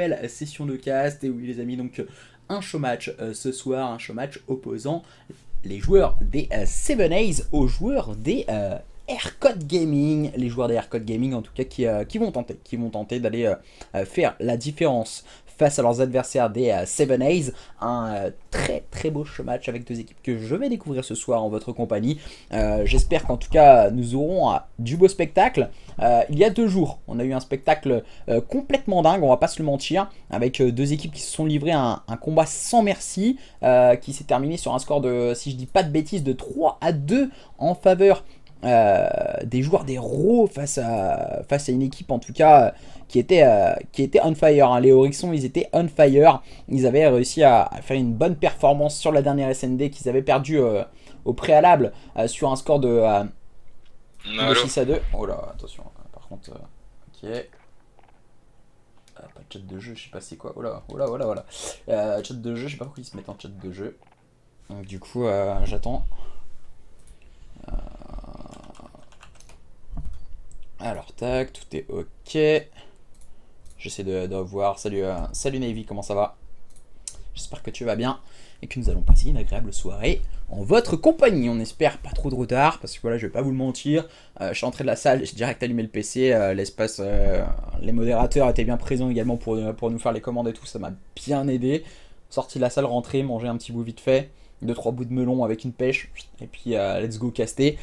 nouvelle session de cast. Et oui les amis, donc un show match ce soir, un show match opposant les joueurs des 7A's aux joueurs des Aircode Gaming. Les joueurs des Aircode Gaming en tout cas qui vont tenter d'aller faire la différence face à leurs adversaires des 7A's. Un très très beau show match avec deux équipes que je vais découvrir ce soir en votre compagnie. J'espère qu'en tout cas nous aurons du beau spectacle. Il y a 2 jours, on a eu un spectacle complètement dingue, on va pas se le mentir, avec deux équipes qui se sont livrées un combat sans merci, qui s'est terminé sur un score de, si je dis pas de bêtises, de 3-2 en faveur des joueurs des Raw face à une équipe en tout cas qui était on fire. Hein. Les Horixons, ils étaient on fire. Ils avaient réussi à faire une bonne performance sur la dernière SND qu'ils avaient perdu au préalable sur un score de 6-2. Oh là, attention, par contre, ok. Pas de chat de jeu, je sais pas c'est quoi. Oh là, oh là, oh là, oh là. Chat de jeu, je sais pas pourquoi ils se mettent en chat de jeu. Donc du coup, j'attends. Alors tac, tout est ok. J'essaie de voir. Salut Navy, comment ça va? J'espère que tu vas bien et que nous allons passer une agréable soirée en votre compagnie. On espère pas trop de retard parce que voilà, je vais pas vous le mentir. Je suis entré de la salle, j'ai direct allumé le PC. L'espace, les modérateurs étaient bien présents également pour nous faire les commandes et tout. Ça m'a bien aidé. Sorti de la salle, rentré, manger un petit bout vite fait. 2-3 bouts de melon avec une pêche. Et puis let's go caster.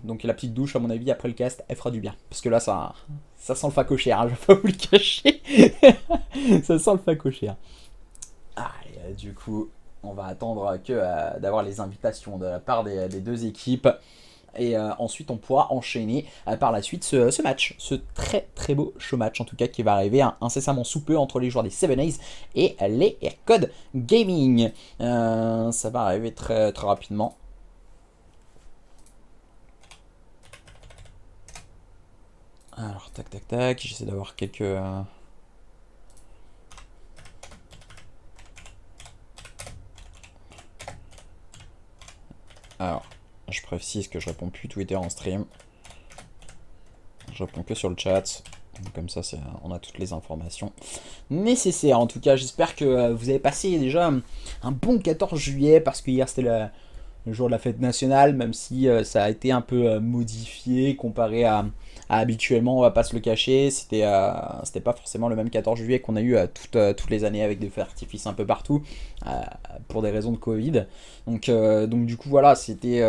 Donc la petite douche à mon avis après le cast elle fera du bien parce que là ça sent le facochère, hein, je vais pas vous le cacher. Ça sent le facochère. Du coup on va attendre que d'avoir les invitations de la part des deux équipes et ensuite on pourra enchaîner par la suite ce match, ce très très beau show match en tout cas qui va arriver incessamment sous peu entre les joueurs des 7A's et les Aircode Gaming. Ça va arriver très très rapidement. Alors, tac, tac, tac, j'essaie d'avoir quelques... Alors, je précise que je réponds plus Twitter en stream. Je réponds que sur le chat. Comme ça, on a toutes les informations nécessaires. En tout cas, j'espère que vous avez passé déjà un bon 14 juillet, parce que hier, c'était le jour de la fête nationale, même si ça a été un peu modifié comparé à habituellement, on va pas se le cacher. C'était pas forcément le même 14 juillet qu'on a eu toutes les années avec des feux d'artifice un peu partout pour des raisons de Covid. Donc du coup voilà, c'était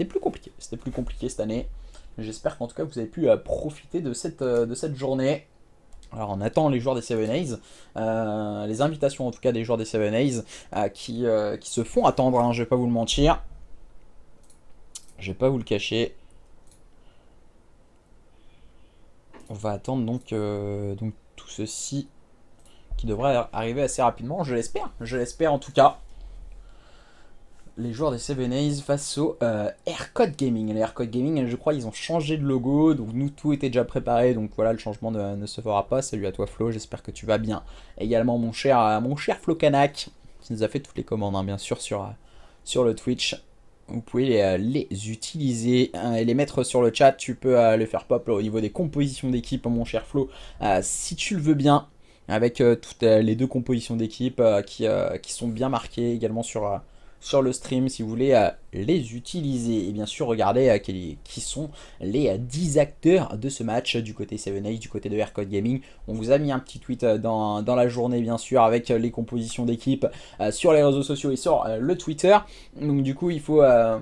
plus compliqué. C'était plus compliqué cette année. J'espère qu'en tout cas vous avez pu profiter de cette journée. Alors on attend les joueurs des 7A's, les invitations en tout cas des joueurs des 7A's qui se font attendre, hein, je vais pas vous le mentir. Je vais pas vous le cacher. On va attendre donc tout ceci qui devrait arriver assez rapidement, je l'espère en tout cas. Les joueurs des 7A's face au Aircode Gaming. Les Aircode Gaming, je crois, ils ont changé de logo, donc nous, tout était déjà préparé, donc voilà, le changement ne se fera pas. Salut à toi Flo, j'espère que tu vas bien. Également mon cher Flo Kanak, qui nous a fait toutes les commandes, hein, bien sûr, sur le Twitch. Vous pouvez les utiliser et les mettre sur le chat. Tu peux les faire pop là, au niveau des compositions d'équipe, mon cher Flo, si tu le veux bien, avec toutes les deux compositions d'équipe qui sont bien marquées également sur le stream si vous voulez les utiliser. Et bien sûr, regardez qui sont les 10 acteurs de ce match du côté 7A's, du côté de Aircode Gaming. On vous a mis un petit tweet dans la journée, bien sûr, avec les compositions d'équipe sur les réseaux sociaux et sur le Twitter. Donc du coup, il faut... on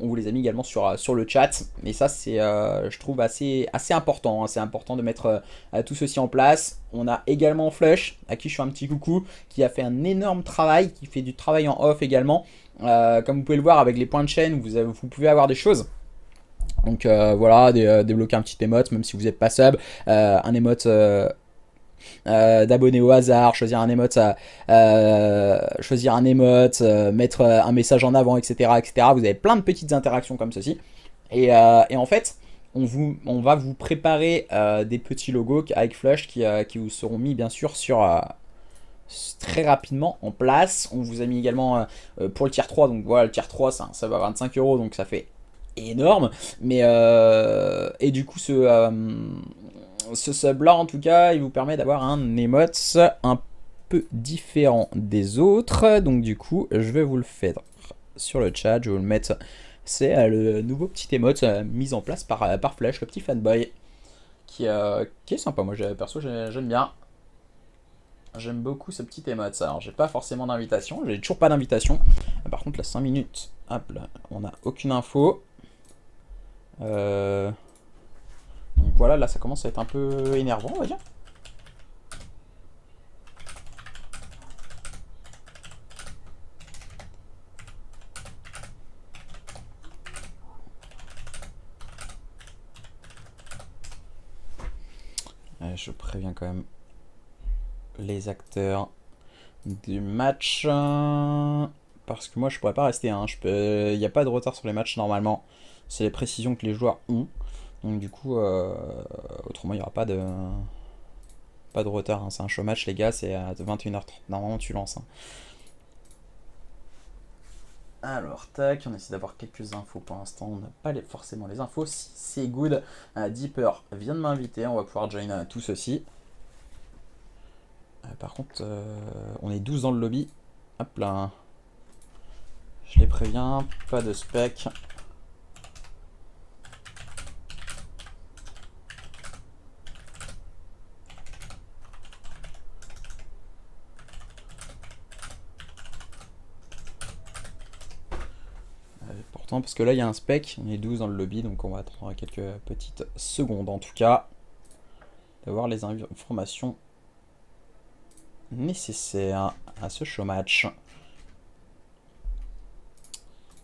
vous les a mis également sur le chat. Et ça, c'est, je trouve, assez important. Hein. C'est important de mettre tout ceci en place. On a également Flush, à qui je fais un petit coucou, qui a fait un énorme travail, qui fait du travail en off également. Comme vous pouvez le voir avec les points de chaîne, vous pouvez avoir des choses. Donc voilà, débloquer un petit émote, même si vous n'êtes pas sub. Un émote... d'abonner au hasard, choisir un émote, mettre un message en avant, etc., etc. Vous avez plein de petites interactions comme ceci. Et en fait, on va vous préparer des petits logos avec Flush qui vous seront mis bien sûr très rapidement en place. On vous a mis également pour le tier 3, donc voilà, le tier 3 ça va à 25 €, donc ça fait énorme. Mais et du coup Ce sub là en tout cas il vous permet d'avoir un emote un peu différent des autres. Donc du coup je vais vous le faire sur le chat, je vais vous le mettre. C'est le nouveau petit emote mis en place par Flash, le petit fanboy. Qui est sympa, moi perso j'aime bien. J'aime beaucoup ce petit emote. Alors j'ai pas forcément d'invitation, j'ai toujours pas d'invitation. Par contre là 5 minutes, hop là, on a aucune info. Donc voilà, là ça commence à être un peu énervant on va dire. Je préviens quand même les acteurs du match. Parce que moi je pourrais pas rester. Il n'y a pas de retard sur les matchs normalement. C'est les précisions que les joueurs ont. Donc du coup, autrement il n'y aura pas de retard. C'est un show match les gars, c'est à 21h30. Normalement tu lances. Alors, tac, on essaie d'avoir quelques infos pour l'instant. On n'a pas forcément les infos. Si c'est good, Deeper vient de m'inviter. On va pouvoir join tout ceci. Par contre, on est 12 dans le lobby. Hop là. Je les préviens, pas de spec. Pourtant, parce que là il y a un spec, on est 12 dans le lobby, donc on va attendre quelques petites secondes en tout cas d'avoir les informations nécessaires à ce show match.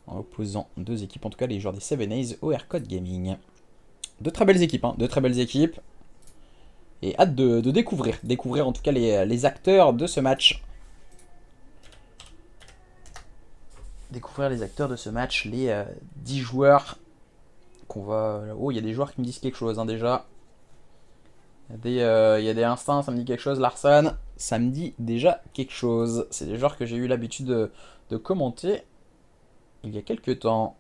En opposant deux équipes, en tout cas les joueurs des 7A's au Aircode Gaming. De très belles équipes, de très belles équipes. Et hâte de découvrir en tout cas les acteurs de ce match. Découvrir les acteurs de ce match, les 10 joueurs qu'on va... Oh, il y a des joueurs qui me disent quelque chose déjà. Il y a des instincts, ça me dit quelque chose. Larson, ça me dit déjà quelque chose. C'est des joueurs que j'ai eu l'habitude de commenter il y a quelques temps.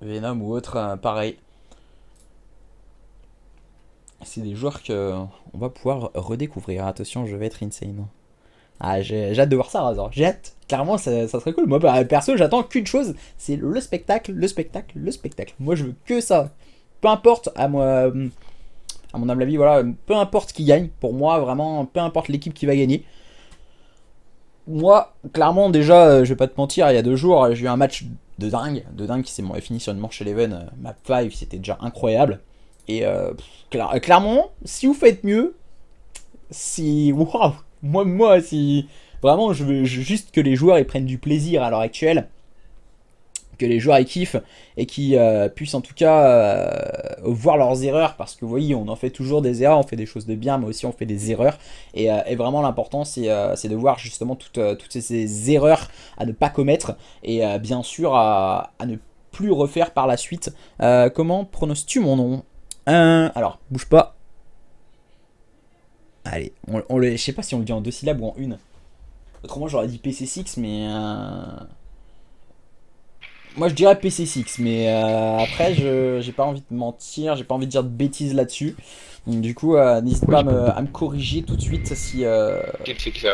Venom ou autre, pareil. C'est des joueurs qu'on va pouvoir redécouvrir. Attention, je vais être insane. Ah, j'ai hâte de voir ça, Razor. J'ai hâte. Clairement, ça serait cool. Moi, perso, j'attends qu'une chose, c'est le spectacle, le spectacle, le spectacle. Moi, je veux que ça. Peu importe, à mon humble avis, voilà, peu importe qui gagne. Pour moi, vraiment, peu importe l'équipe qui va gagner. Moi, clairement, déjà, je vais pas te mentir, il y a 2 jours, j'ai eu un match de dingue qui s'est fini sur une manche Eleven. Map 5, c'était déjà incroyable. Et clairement, si vous faites mieux, si... Waouh, moi, si... Vraiment, je veux juste que les joueurs ils prennent du plaisir à l'heure actuelle. Que les joueurs ils kiffent et qui puissent en tout cas voir leurs erreurs. Parce que vous voyez, on en fait toujours des erreurs, on fait des choses de bien, mais aussi on fait des erreurs. Et vraiment, l'important, c'est de voir justement toutes ces erreurs à ne pas commettre. Et bien sûr, à ne plus refaire par la suite. Comment prononces-tu mon nom? Alors, bouge pas. Allez, je sais pas si on le dit en 2 syllabes ou en une. Autrement, j'aurais dit PC6, mais... Moi, je dirais PC6, mais après, j'ai pas envie de mentir, j'ai pas envie de dire de bêtises là-dessus. Donc, du coup, n'hésite pas à me corriger tout de suite si... Quel c'est que ça?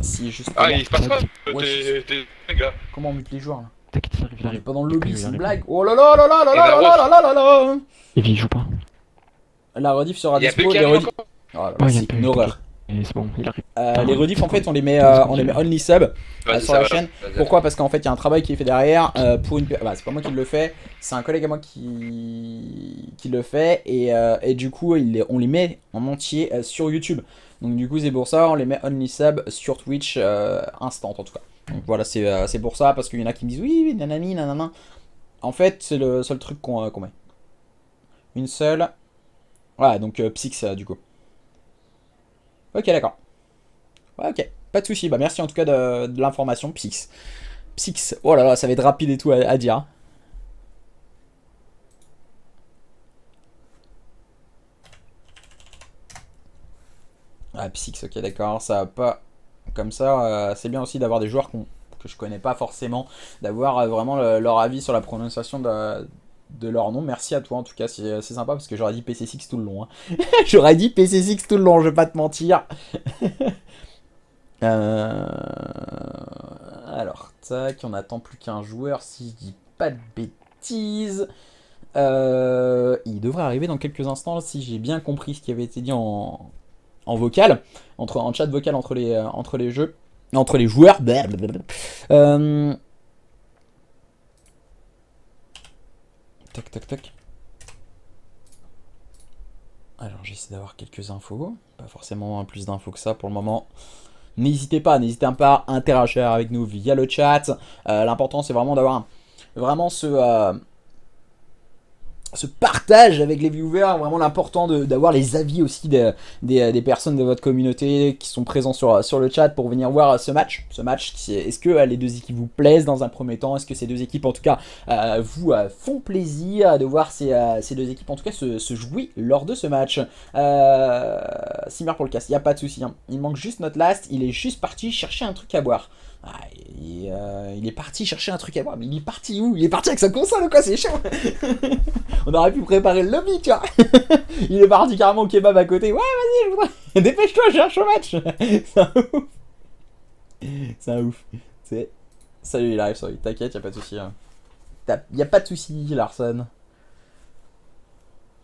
si justement... Ah, il se passe quoi? Ouais, T'es gars. comment on mute les joueurs là? T'inquiète, il arrive, il On est arrive. pas dans le lobby, c'est une Il blague. Oh là là là là là Et là la là là là là là. Et il joue pas. La rediff sera Il y a dispo, plus les qu'un rediff... encore. Oh là là, Ouais, il y a c'est plus, une horreur. Et c'est bon, il arrive. Les rediffs en fait on les met only sub sur la chaîne. Pourquoi? Parce qu'en fait il y a un travail qui est fait derrière pour une... Bah, c'est pas moi qui le fais, c'est un collègue à moi qui le fait et du coup on les met en entier sur YouTube. Donc du coup c'est pour ça on les met only sub sur Twitch instant en tout cas. Donc voilà c'est pour ça parce qu'il y en a qui me disent oui nanani nanana. En fait c'est le seul truc qu'on met. Une seule. Voilà donc Psyx du coup. Ok, d'accord. Ouais, ok, pas de soucis. Bah, merci en tout cas de l'information, Psyx. Psyx, oh là là, ça va être rapide et tout à dire. Ah, Psyx, ok, d'accord. Ça va pas comme ça. C'est bien aussi d'avoir des joueurs que je connais pas forcément, d'avoir vraiment leur avis sur la prononciation de leur nom. Merci à toi en tout cas, c'est sympa parce que j'aurais dit PC6 tout le long. Hein. J'aurais dit PC6 tout le long, je vais pas te mentir. Alors, tac, on attend plus qu'un joueur si je dis pas de bêtises. Il devrait arriver dans quelques instants si j'ai bien compris ce qui avait été dit en vocal, en chat vocal entre les jeux, entre les joueurs. Tac, tac, tac. Alors j'essaie d'avoir quelques infos, pas forcément plus d'infos que ça pour le moment. N'hésitez pas à interagir avec nous via le chat. L'important c'est vraiment d'avoir vraiment ce partage avec les viewers, vraiment l'important d'avoir les avis aussi des personnes de votre communauté qui sont présents sur le chat pour venir voir ce match. Est-ce que les deux équipes vous plaisent dans un premier temps? Est-ce que ces deux équipes en tout cas vous font plaisir de voir ces deux équipes en tout cas se jouer lors de ce match? Simmer pour le cast, il n'y a pas de souci. Hein. Il manque juste notre last, il est juste parti chercher un truc à boire. Ah, il est parti chercher un truc à boire, mais il est parti où? Il est parti avec sa console ou quoi? C'est chaud. On aurait pu préparer le lobby, tu vois. Il est parti carrément au kebab à côté. Ouais, vas-y, je voudrais. Dépêche-toi, je cherche au match. C'est un ouf. C'est un ouf. C'est... Salut, il arrive, sorry. T'inquiète, y'a pas de soucis. Hein. Y'a pas de soucis, Larson.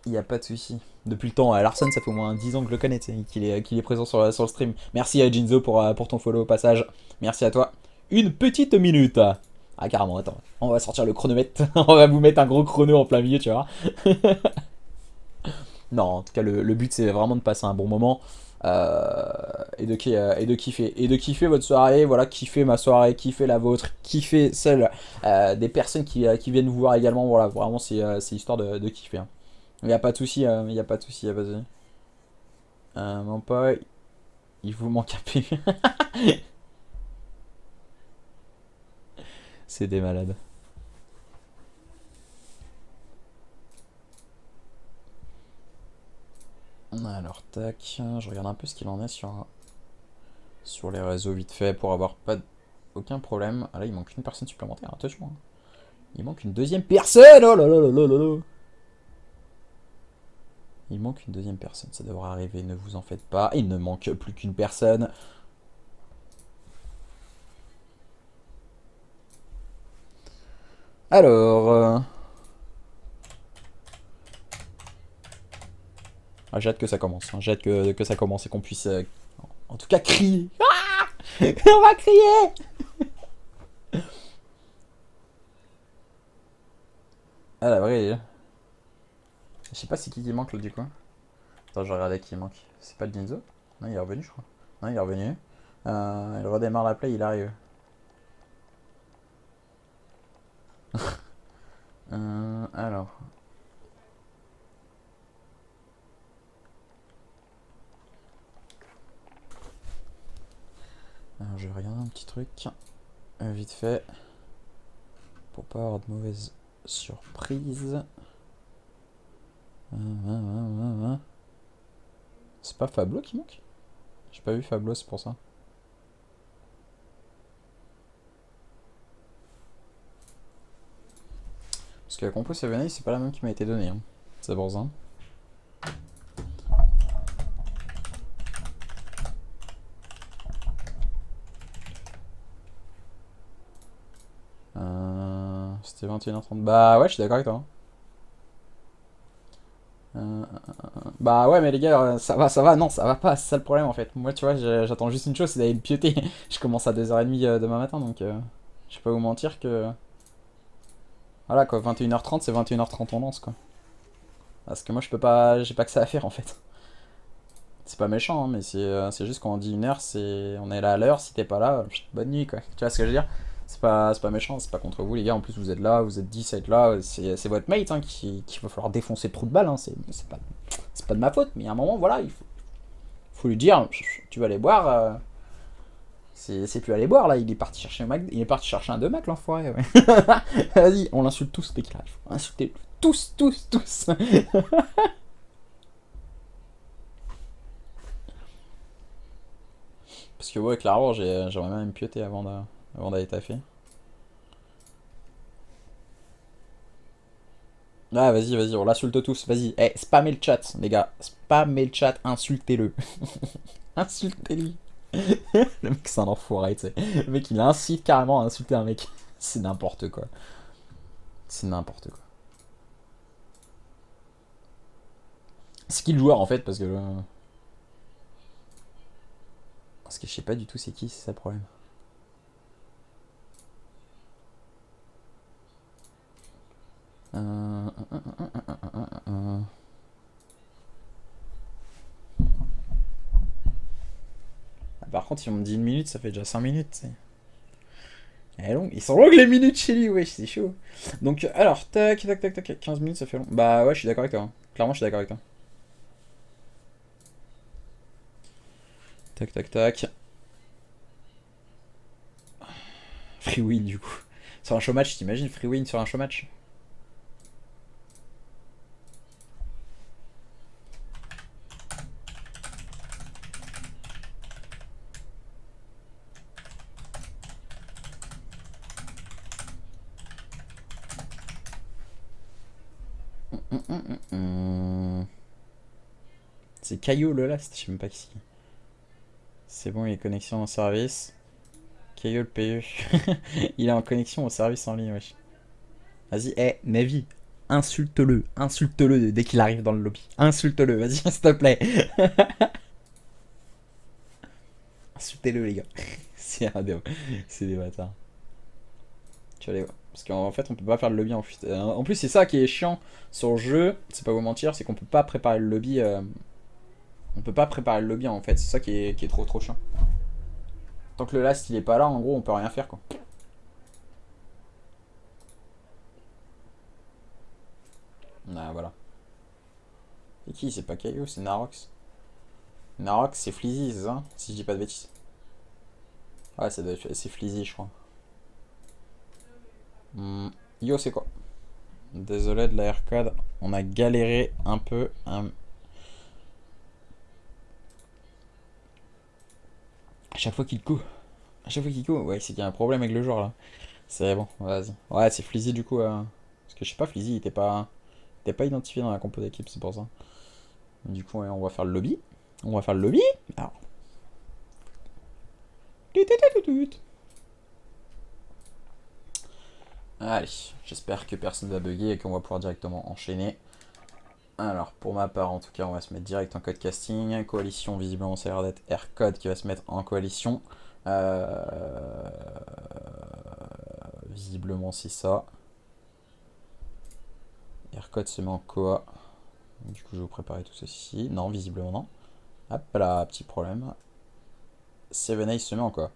Y'a pas de soucis. Depuis le temps, Larson, ça fait au moins 10 ans que je le connais, qu'il est présent sur le stream. Merci à Jinzo pour ton follow au passage. Merci à toi. Une petite minute. Ah carrément, attends. On va sortir le chronomètre. On va vous mettre un gros chrono en plein milieu, tu vois. Non, en tout cas, le but, c'est vraiment de passer un bon moment. Et de kiffer. Et de kiffer votre soirée. Voilà, kiffer ma soirée, kiffer la vôtre, kiffer celle des personnes qui viennent vous voir également. Voilà, vraiment, c'est histoire de kiffer. Hein. Il n'y a pas de souci, il n'y a pas de souci, vas-y. Mon pote, il vous manque un peu. C'est des malades. Alors, tac, je regarde un peu ce qu'il en est sur les réseaux vite fait pour avoir aucun problème. Ah là, il manque une personne supplémentaire, attention. Hein. Il manque une deuxième personne. Oh là là là là là là. Il manque une deuxième personne, ça devrait arriver, ne vous en faites pas. Il ne manque plus qu'une personne. Alors... Ah, j'ai hâte que ça commence. Hein. J'ai hâte que ça commence et qu'on puisse... en tout cas, crier. Ah on va crier. Ah, la vraie... Je sais pas c'est qui manque là du coup. Attends, je regarde qui manque. C'est pas le Ginzo? Non, il est revenu, je crois. Non, il est revenu. Il redémarre la play, il arrive. Alors. Alors, je vais regarder un petit truc. Vite fait. Pour pas avoir de mauvaises surprises. C'est pas Fablo qui manque? J'ai pas vu Fablo, c'est pour ça. Parce que la compo Savanay, c'est pas la même qui m'a été donnée. Hein. C'est pour ça. C'était 21h30. Bah ouais, je suis d'accord avec toi. Bah ouais, mais les gars, ça va, non, ça va pas, c'est ça le problème en fait. Moi, tu vois, j'attends juste une chose, c'est d'aller me pioter. Je commence à 2h30 demain matin, donc je vais pas vous mentir que. Voilà quoi, 21h30, c'est 21h30 on lance quoi. Parce que moi, je peux pas, j'ai pas que ça à faire en fait. C'est pas méchant, hein, mais c'est juste quand on dit 1h, on est là à l'heure, si t'es pas là, bonne nuit quoi. Tu vois ce que je veux dire? C'est pas méchant, c'est pas contre vous les gars, en plus vous êtes là, vous êtes 10 à être là, c'est votre mate hein, qui va falloir défoncer le trou de balle, hein, c'est pas de ma faute, mais à un moment voilà, il faut lui dire, tu vas aller boire, c'est plus aller boire là, il est parti chercher un Mac, il est parti chercher un 2 Mac l'enfoiré, ouais. Vas-y, on l'insulte tous dès qu'il arrive, insultez tous. Parce que ouais, clairement, j'aimerais même me pioter avant d'aller taffer. Ah, vas-y, vas-y, on l'insulte tous. Vas-y, eh, spammez le chat, les gars. Spammez le chat, insultez-le. Insultez-lui. Le mec, c'est un enfoiré, tu sais. Le mec, il incite carrément à insulter un mec. C'est n'importe quoi. C'est n'importe quoi. C'est qui le joueur en fait? Parce que. Parce que je sais pas du tout c'est qui, c'est ça le problème. Par contre, si on me dit une minute, ça fait déjà 5 minutes, tu sais. Elle est longue. Ils sont longues les minutes chez lui, wesh, c'est chaud. Donc, alors, tac, tac, tac, tac, 15 minutes, ça fait long. Bah ouais, je suis d'accord avec toi. Hein. Clairement, je suis d'accord avec toi. Tac, tac, tac. Free win, du coup. Sur un show match, t'imagines free win sur un show match? C'est Caillou le last, je sais même pas qui c'est. C'est bon, il est connexion au service. Caillou le PE. Il est en connexion au service en ligne, wesh. Vas-y, eh, Navi, insulte-le. Insulte-le dès qu'il arrive dans le lobby. Insulte-le, vas-y, s'il te plaît. Insultez-le, les gars. C'est des bâtards. Tu vas aller voir. Parce qu'en fait, on peut pas faire le lobby en fuite. En plus, c'est ça qui est chiant sur le jeu. C'est pas vous mentir, c'est qu'on peut pas préparer le lobby. On peut pas préparer le lobby en fait. C'est ça qui est trop chiant. Tant que le last il est pas là, en gros, on peut rien faire quoi. Ah, voilà. C'est qui? C'est pas Caillou, c'est Narox. Narox, c'est Flizzy, c'est ça? Si je dis pas de bêtises. Ouais, c'est Flizzy, je crois. Yo, c'est quoi? Désolé de la aircode, on a galéré un peu. À chaque fois qu'il court. À chaque fois qu'il court, ouais, c'est qu'il y a un problème avec le joueur là. C'est bon, vas-y. Ouais, c'est Flizzy du coup. Parce que je sais pas, Flizzy il était pas identifié dans la compo d'équipe, c'est pour ça. Du coup, ouais, on va faire le lobby. On va faire le lobby. Alors. Allez, j'espère que personne va bugger et qu'on va pouvoir directement enchaîner. Alors, pour ma part, en tout cas, on va se mettre direct en code casting. Coalition, visiblement, ça a l'air d'être Aircode qui va se mettre en coalition. Visiblement, c'est ça. Aircode se met en coa. Du coup, je vais vous préparer tout ceci. Non, visiblement, non. Hop là, petit problème. Seven Ace se met en coa.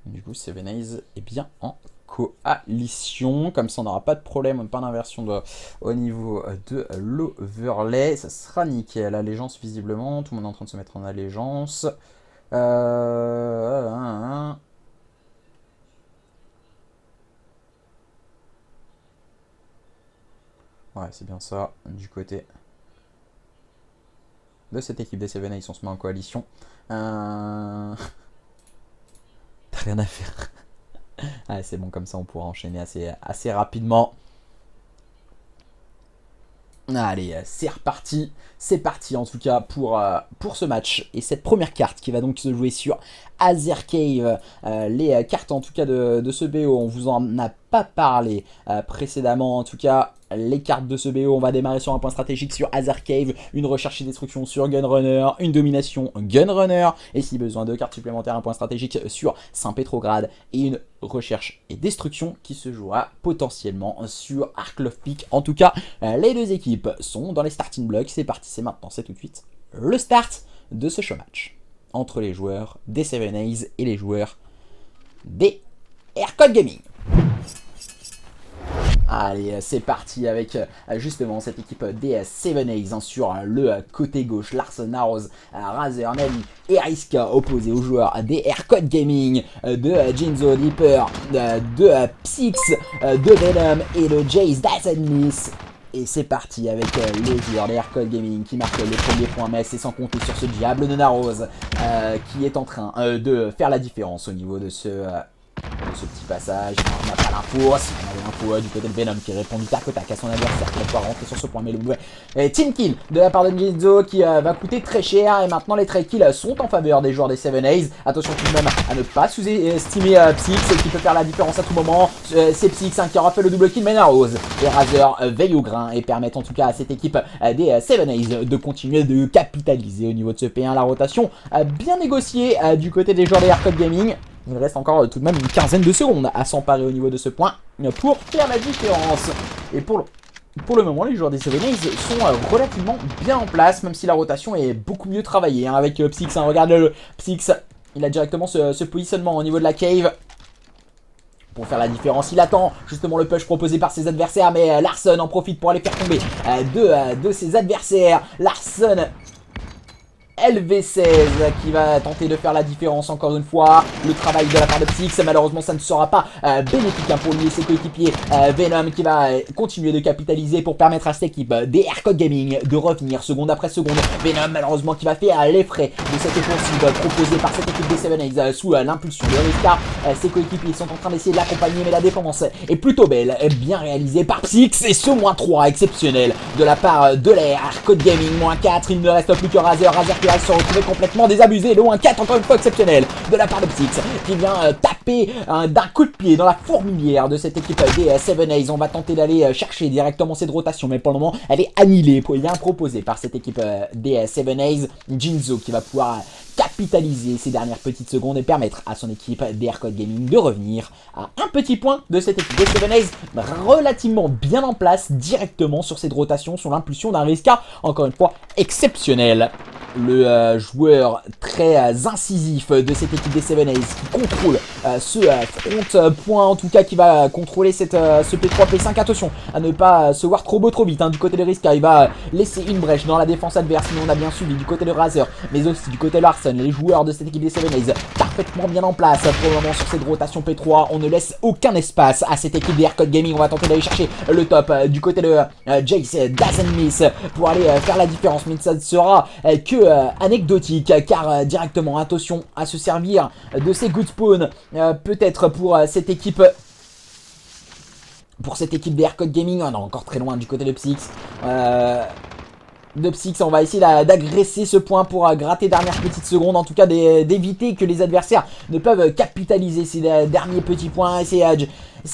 Du coup, Seven Ace est bien en coalition. Comme ça, on n'aura pas de problème, pas d'inversion au niveau de l'overlay. Ça sera nickel. Allégeance, visiblement. Tout le monde est en train de se mettre en allégeance. Ouais, c'est bien ça. Du côté de cette équipe des Seven Ace, on se met en coalition. T'as rien à faire. Ah, c'est bon, comme ça on pourra enchaîner assez rapidement. Allez, c'est reparti. C'est parti en tout cas pour ce match. Et cette première carte qui va donc se jouer sur Azer Cave. Les cartes en tout cas de ce BO, on vous en a pas parlé précédemment. En tout cas, les cartes de ce BO, on va démarrer sur un point stratégique sur Azer Cave, une recherche et destruction sur Gunrunner, une domination Gunrunner, et si besoin de cartes supplémentaires, un point stratégique sur Saint-Pétrograd, et une recherche et destruction qui se jouera potentiellement sur Arklov Peak. En tout cas, les deux équipes sont dans les starting blocks. C'est parti, c'est maintenant, c'est tout de suite le start de ce show match entre les joueurs des Seven Ace et les joueurs des Aircode Gaming. Allez, c'est parti avec justement cette équipe des Seven Ace sur le côté gauche. Larson Arrows, Razer, Nami et Risk opposés aux joueurs des Aircode Gaming, de Jinzo Deeper, de Psyx, de Venom et de Jace Dyson Miss. Et c'est parti avec les joueurs des Aircode Gaming qui marquent les premiers points, mais c'est sans compter sur ce diable de Narose qui est en train de faire la différence au niveau de ce de ce petit passage. On n'a pas l'info, si on avait l'info du côté de Venom qui répond du tac au tac à son adversaire qui va pouvoir rentrer sur ce point. Mais le team kill de la part de Jinzo qui va coûter très cher. Et maintenant les trade kills sont en faveur des joueurs des 7A's. Attention tout de même à ne pas sous-estimer Psyx qui peut faire la différence à tout moment. C'est Psyx qui aura fait le double kill, mais Rose et Razer veillent au grain et permettent en tout cas à cette équipe des 7A's de continuer de capitaliser au niveau de ce P1. La rotation bien négociée du côté des joueurs des Hardcore Gaming. Il reste encore tout de même une quinzaine de secondes à s'emparer au niveau de ce point pour faire la différence. Et pour le moment, les joueurs des 7A's sont relativement bien en place, même si la rotation est beaucoup mieux travaillée avec Psyx. Regarde le Psyx, il a directement ce positionnement au niveau de la cave. Pour faire la différence, il attend justement le push proposé par ses adversaires, mais Larson en profite pour aller faire tomber deux de ses adversaires. Larson LV16 qui va tenter de faire la différence encore une fois. Le travail de la part de Psyx, malheureusement ça ne sera pas bénéfique pour lui et ses coéquipiers. Venom qui va continuer de capitaliser pour permettre à cette équipe des Hardcore Gaming de revenir seconde après seconde. Venom malheureusement qui va faire les frais de cette offensive proposée par cette équipe des 7A's sous l'impulsion de Riska. Ses coéquipiers sont en train d'essayer de l'accompagner, mais la défense est plutôt belle, bien réalisée par Psyx. Et ce -3 exceptionnel de la part de la Hardcore Gaming. -4, il ne reste plus que Razer qui va se retrouver complètement désabusé. Le 1-4 encore une fois exceptionnel de la part de Psyx qui vient taper d'un coup de pied dans la fourmilière de cette équipe des 7A's. On va tenter d'aller chercher directement cette rotation, mais pour le moment elle est annihilée, bien proposée par cette équipe des 7A's. Jinzo qui va pouvoir capitaliser ces dernières petites secondes et permettre à son équipe des Hardcore Gaming de revenir à un petit point de cette équipe des 7A's relativement bien en place directement sur cette rotation sous l'impulsion d'un Riska encore une fois exceptionnel. Le joueur très incisif de cette équipe des 7A's qui contrôle ce front point, en tout cas qui va contrôler ce P3, P5. Attention à ne pas se voir trop beau trop vite du côté de Riska. Il va laisser une brèche dans la défense adverse, mais on a bien suivi du côté de Razer, mais aussi du côté de Larson. Les joueurs de cette équipe des 7A's parfaitement bien en place pour le moment sur cette rotation P3. On ne laisse aucun espace à cette équipe des Hardcore Gaming. On va tenter d'aller chercher le top du côté de Jace Doesn't Miss pour aller faire la différence, mais ça ne sera que anecdotique car directement attention à se servir de ces good spawns peut-être pour cette équipe des Hardcore Gaming. On est encore très loin du côté de Psyx. On va essayer d'agresser ce point pour gratter dernière petite seconde, en tout cas d'éviter que les adversaires ne peuvent capitaliser ces derniers petits points. Et c'est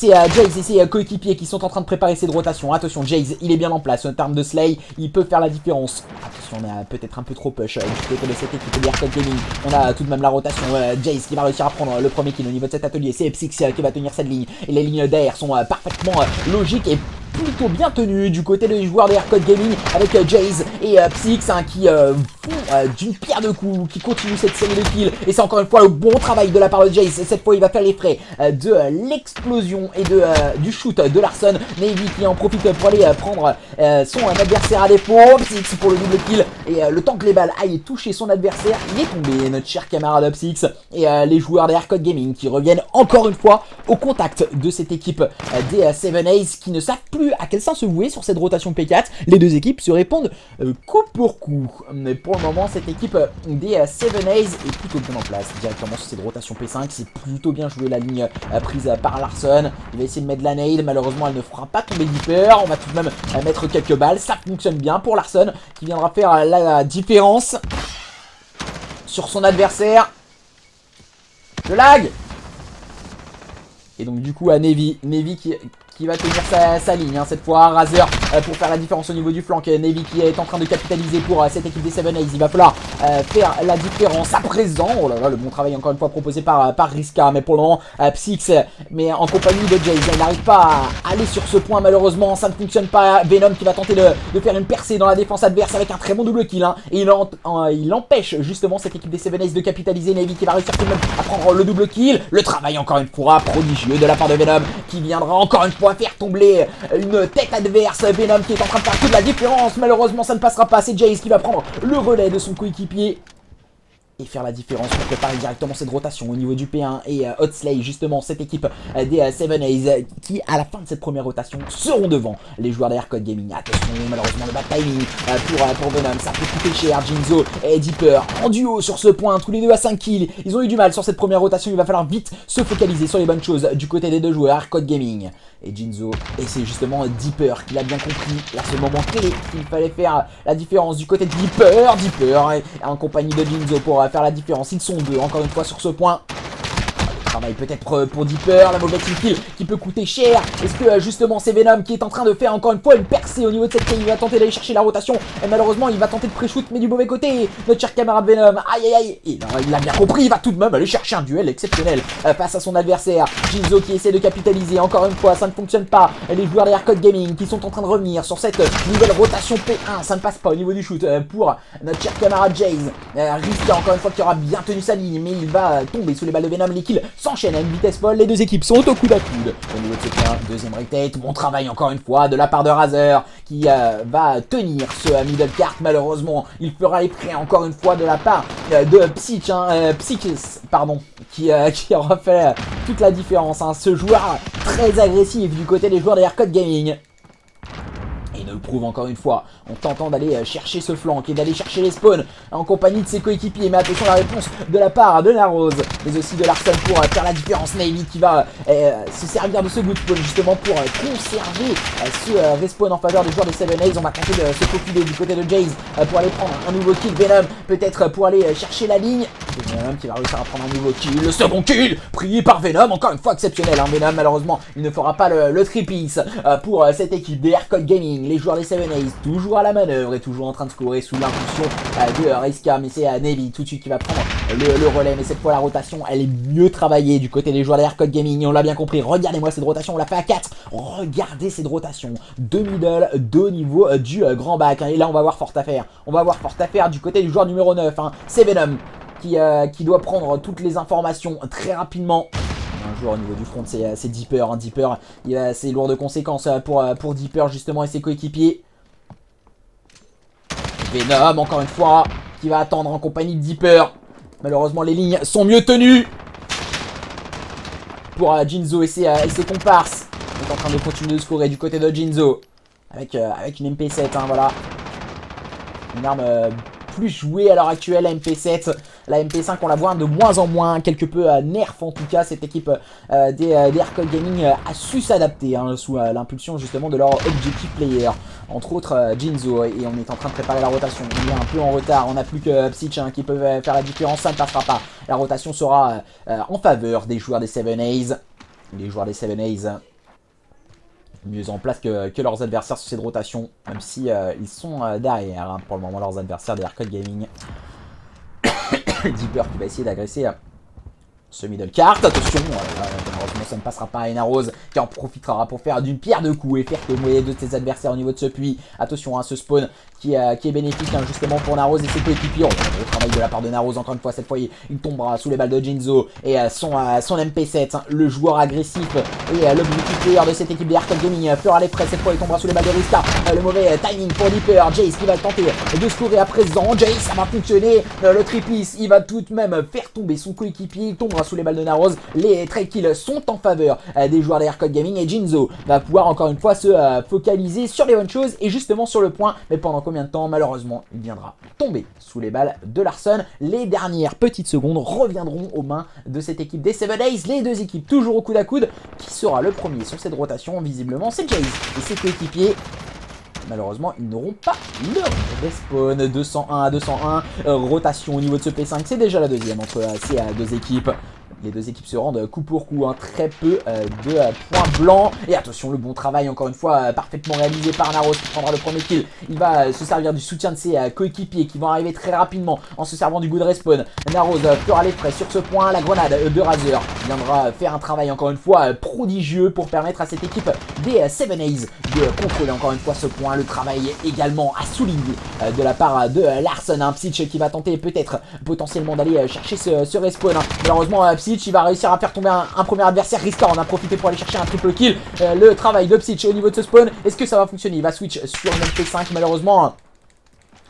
Jace et ses coéquipiers qui sont en train de préparer cette rotation. Attention, Jace, il est bien en place en termes de slay, il peut faire la différence. Attention, on a peut-être un peu trop push du côté de cette équipe de Hardcore Gaming. On a tout de même la rotation, Jace qui va réussir à prendre le premier kill au niveau de cet atelier. C'est Psyx qui va tenir cette ligne, et les lignes d'air sont parfaitement logiques et plutôt bien tenu du côté des joueurs des Hardcore Gaming avec Jace et Psyx qui font d'une pierre deux coups, qui continue cette série de kills. Et c'est encore une fois le bon travail de la part de Jace. Cette fois il va faire les frais de l'explosion et du shoot de Larson. Navy qui en profite pour aller prendre son adversaire à défaut. Psyx pour le double kill, et le temps que les balles aillent toucher son adversaire, il est tombé, notre cher camarade Psyx. Et les joueurs des Hardcore Gaming qui reviennent encore une fois au contact de cette équipe des 7A's qui ne savent plus à quel sens se vouer sur cette rotation P4. Les deux équipes se répondent coup pour coup. Mais pour le moment, cette équipe des 7A's est plutôt bien en place directement sur cette rotation P5. C'est plutôt bien joué la ligne prise par Larson. Il va essayer de mettre de la nade. Malheureusement, elle ne fera pas tomber Deeper. On va tout de même mettre quelques balles. Ça fonctionne bien pour Larson qui viendra faire la différence sur son adversaire. Le lag. Et donc du coup à Navy qui va tenir sa ligne cette fois. Razer pour faire la différence au niveau du flanc. Navy qui est en train de capitaliser pour cette équipe des 7A's. Il va falloir faire la différence à présent. Oh là là, le bon travail encore une fois proposé par Riska. Mais pour le moment, Psyx, mais en compagnie de Jace, il n'arrive pas à aller sur ce point malheureusement. Ça ne fonctionne pas. Venom qui va tenter de faire une percée dans la défense adverse avec un très bon double kill. Et il empêche justement cette équipe des 7A's de capitaliser. Navy qui va réussir tout de même à prendre le double kill. Le travail encore une fois prodigieux de la part de Venom qui viendra encore une fois faire tomber une tête adverse. Venom qui est en train de faire toute la différence. Malheureusement ça ne passera pas. C'est Jace qui va prendre le relais de son coéquipier. et faire la différence pour préparer directement cette rotation au niveau du P1 et Hotslay, justement cette équipe des 7 A's qui à la fin de cette première rotation seront devant les joueurs derrière Code Gaming. Attention, malheureusement le bad timing pour Venom, ça peut coûter cher. Jinzo et Deeper en duo sur ce point, tous les deux à 5 kills. Ils ont eu du mal sur cette première rotation, il va falloir vite se focaliser sur les bonnes choses du côté des deux joueurs Code Gaming et Jinzo. Et c'est justement Deeper qui l'a bien compris à ce moment clé qu'il fallait faire la différence du côté de Deeper en compagnie de Jinzo pour faire la différence. Ils sont deux encore une fois sur ce point. Travail peut-être pour Deeper, la mauvaise kill qui peut coûter cher. Est-ce que justement c'est Venom qui est en train de faire encore une fois une percée au niveau de cette kill? Il va tenter d'aller chercher la rotation et malheureusement il va tenter de pré-shoot mais du mauvais côté. Notre cher camarade Venom, aïe aïe aïe, il a bien compris, il va tout de même aller chercher un duel exceptionnel face à son adversaire. Jinzo qui essaie de capitaliser, encore une fois ça ne fonctionne pas. Les joueurs derrière Code Gaming qui sont en train de revenir sur cette nouvelle rotation P1, ça ne passe pas au niveau du shoot pour notre cher camarade Jace. Riska encore une fois qui aura bien tenu sa ligne mais il va tomber sous les balles de Venom. Les kills s'enchaînent à une vitesse folle, les deux équipes sont au coude à coude. Au niveau de ce point, deuxième rotate, bon travail encore une fois de la part de Razer qui va tenir ce middle cart. Malheureusement, il fera les prêts encore une fois de la part de Psychis, pardon, qui aura fait toute la différence. Ce joueur très agressif du côté des joueurs derrière Code Gaming. Et il nous le prouve encore une fois en tentant d'aller chercher ce flank et d'aller chercher les spawns en compagnie de ses coéquipiers. Mais attention à la réponse de la part de Narose, mais aussi de Larson pour faire la différence. Navy qui va se servir de ce good spawn justement pour conserver ce respawn en faveur des joueurs des 7 A's. On va tenter de se faufiler du côté de Jace pour aller prendre un nouveau kill. Venom peut-être pour aller chercher la ligne. Et Venom qui va réussir à prendre un nouveau kill. Le second kill pris par Venom, encore une fois exceptionnel. Venom malheureusement il ne fera pas le tripice pour cette équipe des Code Gaming. Les joueurs des 7 A's toujours à la manœuvre et toujours en train de scorer sous l'impulsion de Riska, mais c'est Navy tout de suite qui va prendre le relais. Mais cette fois la rotation elle est mieux travaillée du côté des joueurs des Code Gaming et on l'a bien compris. Regardez-moi cette rotation, on l'a fait à 4. Regardez cette rotation, 2 middle, 2 au niveau du grand back et là on va avoir fort à faire. On va avoir fort à faire du côté du joueur numéro 9, c'est Venom qui doit prendre toutes les informations très rapidement. Un joueur au niveau du front, c'est Deeper. Deeper, c'est lourd de conséquences pour Deeper justement et ses coéquipiers. Venom, encore une fois, qui va attendre en compagnie de Deeper. Malheureusement, les lignes sont mieux tenues pour Jinzo et ses comparses. On est en train de continuer de scorer du côté de Jinzo avec une MP7, voilà. Une arme plus jouée à l'heure actuelle, la MP7. La MP5 on la voit de moins en moins, quelque peu nerf en tout cas. Cette équipe des Code Gaming a su s'adapter sous l'impulsion justement de leur objective player, entre autres Jinzo, et on est en train de préparer la rotation. On est un peu en retard, on n'a plus que Psych qui peut faire la différence, ça ne passera pas. La rotation sera en faveur des joueurs des 7 A's. Les joueurs des 7 A's mieux en place que leurs adversaires sur cette rotation, même si ils sont derrière pour le moment leurs adversaires des Code Gaming. Deeper qui va essayer d'agresser ce middle cart. Attention, malheureusement ça ne passera pas à Enarose qui en profitera pour faire d'une pierre deux coups et faire tomber de ses adversaires au niveau de ce puits. Attention ce spawn qui est bénéfique justement pour Narose et ses coéquipiers. Le travail de la part de Narose encore une fois, cette fois il tombera sous les balles de Jinzo et son MP7, le joueur agressif et l'objectif player de cette équipe des Code Gaming fera les frais. Cette fois il tombera sous les balles de Riska. Le mauvais timing pour Deeper. Jace qui va tenter de scorer à présent. Jace, ça va fonctionner. Le triplice, il va tout de même faire tomber son coéquipier. Il tombera sous les balles de Narose. Les trade kills sont en faveur des joueurs des Code Gaming et Jinzo va pouvoir encore une fois se focaliser sur les bonnes choses et justement sur le point. Mais pendant combien de temps? Malheureusement il viendra tomber sous les balles de Larson. Les dernières petites secondes reviendront aux mains de cette équipe des 7 A's. Les deux équipes toujours au coude à coude. Qui sera le premier sur cette rotation? Visiblement c'est Jace et ses coéquipiers. Malheureusement, ils n'auront pas le respawn. 201 à 201. Rotation au niveau de ce P5. C'est déjà la deuxième entre ces deux équipes. Les deux équipes se rendent coup pour coup, très peu de points blancs. Et attention, le bon travail encore une fois parfaitement réalisé par Naros qui prendra le premier kill. Il va se servir du soutien de ses coéquipiers qui vont arriver très rapidement en se servant du good respawn. Naros fera les frais sur ce point. La grenade de Razer viendra faire un travail encore une fois prodigieux pour permettre à cette équipe des 7 A's de contrôler encore une fois ce point. Le travail également à souligner de la part de Larson. Psych qui va tenter peut-être potentiellement d'aller chercher ce respawn. Malheureusement, Psych il va réussir à faire tomber un premier adversaire. Riska en a profité pour aller chercher un triple kill. Le travail de Psych au niveau de ce spawn, est-ce que ça va fonctionner? Il va switch sur une MP5 malheureusement.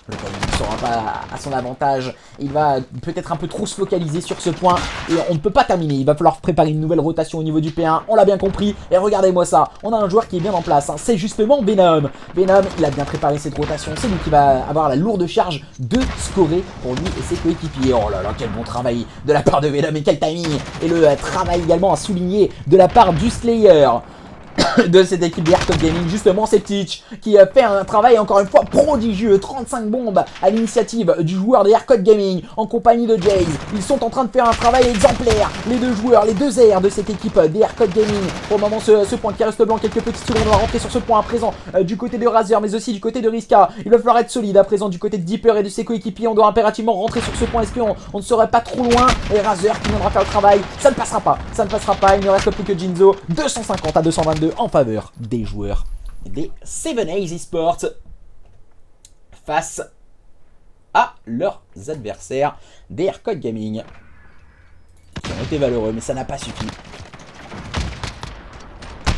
Le timing sera pas à son avantage. Il va peut-être un peu trop se focaliser sur ce point et on ne peut pas terminer. Il va falloir préparer une nouvelle rotation au niveau du P1, on l'a bien compris. Et regardez-moi ça, on a un joueur qui est bien en place, hein. C'est justement Venom. Venom, il a bien préparé cette rotation, c'est lui qui va avoir la lourde charge de scorer pour lui et ses coéquipiers. Oh là là, quel bon travail de la part de Venom et quel timing. Et le travail également à souligner de la part du Slayer de cette équipe de Aircode Gaming, justement c'est Teach qui a fait un travail encore une fois prodigieux. 35 bombes à l'initiative du joueur de Aircode Gaming en compagnie de Jace. Ils sont en train de faire un travail exemplaire, les deux joueurs, les deux airs de cette équipe de Aircode Gaming. Pour le moment ce point qui reste blanc, quelques petites secondes, on va rentrer sur ce point à présent du côté de Razer mais aussi du côté de Riska. Il va falloir être solide à présent du côté de Deeper et de ses coéquipiers. On doit impérativement rentrer sur ce point, est-ce qu'on ne serait pas trop loin? Et Razer qui viendra faire le travail, ça ne passera pas, ça ne passera pas. Il ne reste plus que Jinzo, 250 à 222 en faveur des joueurs des 7ace Esports face à leurs adversaires des Aircode Gaming qui ont été valeureux, mais ça n'a pas suffi.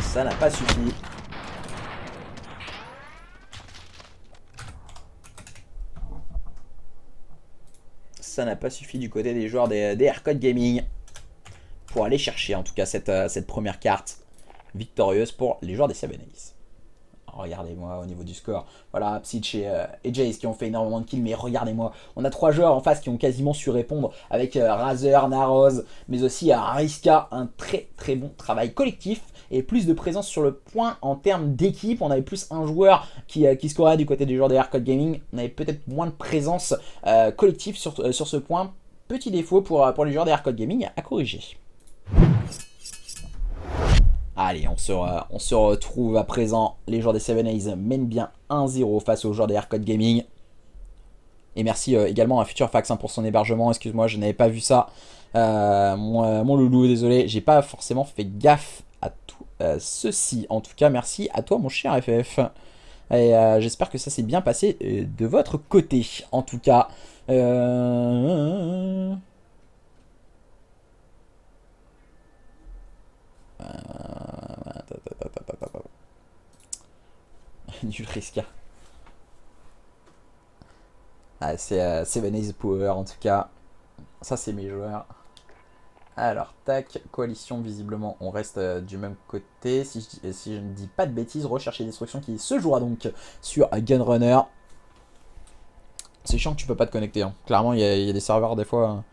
Ça n'a pas suffi. Ça n'a pas suffi du côté des joueurs des Aircode Gaming pour aller chercher en tout cas cette première carte victorieuse pour les joueurs des 7ace. Regardez-moi au niveau du score. Voilà, Psych et Jace qui ont fait énormément de kills. Mais regardez-moi, on a 3 joueurs en face qui ont quasiment su répondre avec Razer, Naroz, mais aussi Riska. Un très très bon travail collectif et plus de présence sur le point en termes d'équipe. On avait plus un joueur qui scorait du côté des joueurs des Aircode Gaming. On avait peut-être moins de présence collective sur ce point. Petit défaut pour les joueurs des Aircode Gaming à corriger. Allez, on se retrouve à présent. Les joueurs des 7ace mènent bien 1-0 face aux joueurs des Aircode Gaming. Et merci également à Futurfax pour son hébergement. Excuse-moi, je n'avais pas vu ça. Mon loulou, désolé. J'ai pas forcément fait gaffe à tout ceci. En tout cas, merci à toi, mon cher FF. Et j'espère que ça s'est bien passé de votre côté. En tout cas... Nul Riska. Ah, c'est 7ace Power en tout cas. Ça c'est mes joueurs. Alors tac, coalition visiblement on reste du même côté. Si je ne dis pas de bêtises, recherche et destruction qui se jouera donc sur Gunrunner. C'est chiant que tu peux pas te connecter. Hein. Clairement il y a des serveurs des fois...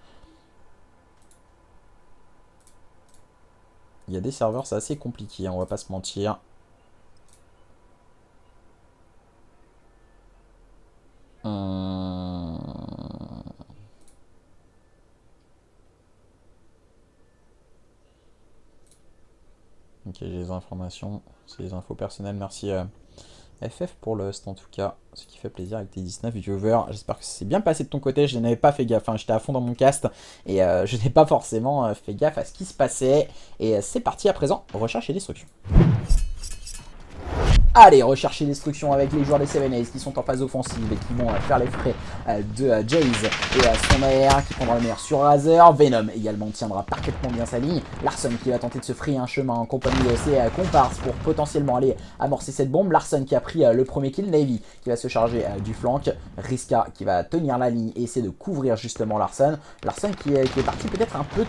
Il y a des serveurs, c'est assez compliqué, on va pas se mentir. Ok, j'ai les informations, c'est les infos personnelles, merci FF pour le host en tout cas, ce qui fait plaisir avec tes 19 viewers. J'espère que ça s'est bien passé de ton côté, je n'avais pas fait gaffe, enfin, j'étais à fond dans mon cast et je n'ai pas forcément fait gaffe à ce qui se passait. Et c'est parti à présent, recherche et destruction. Allez, rechercher destruction avec les joueurs des 7ace qui sont en phase offensive et qui vont faire les frais de Jace et son AR qui prendra le meilleur sur Razer. Venom également tiendra parfaitement bien sa ligne. Larson qui va tenter de se frayer un chemin en compagnie de ses comparses pour potentiellement aller amorcer cette bombe. Larson qui a pris le premier kill. Navy qui va se charger du flanc. Riska qui va tenir la ligne et essayer de couvrir justement Larson. Larson qui est parti peut-être un peu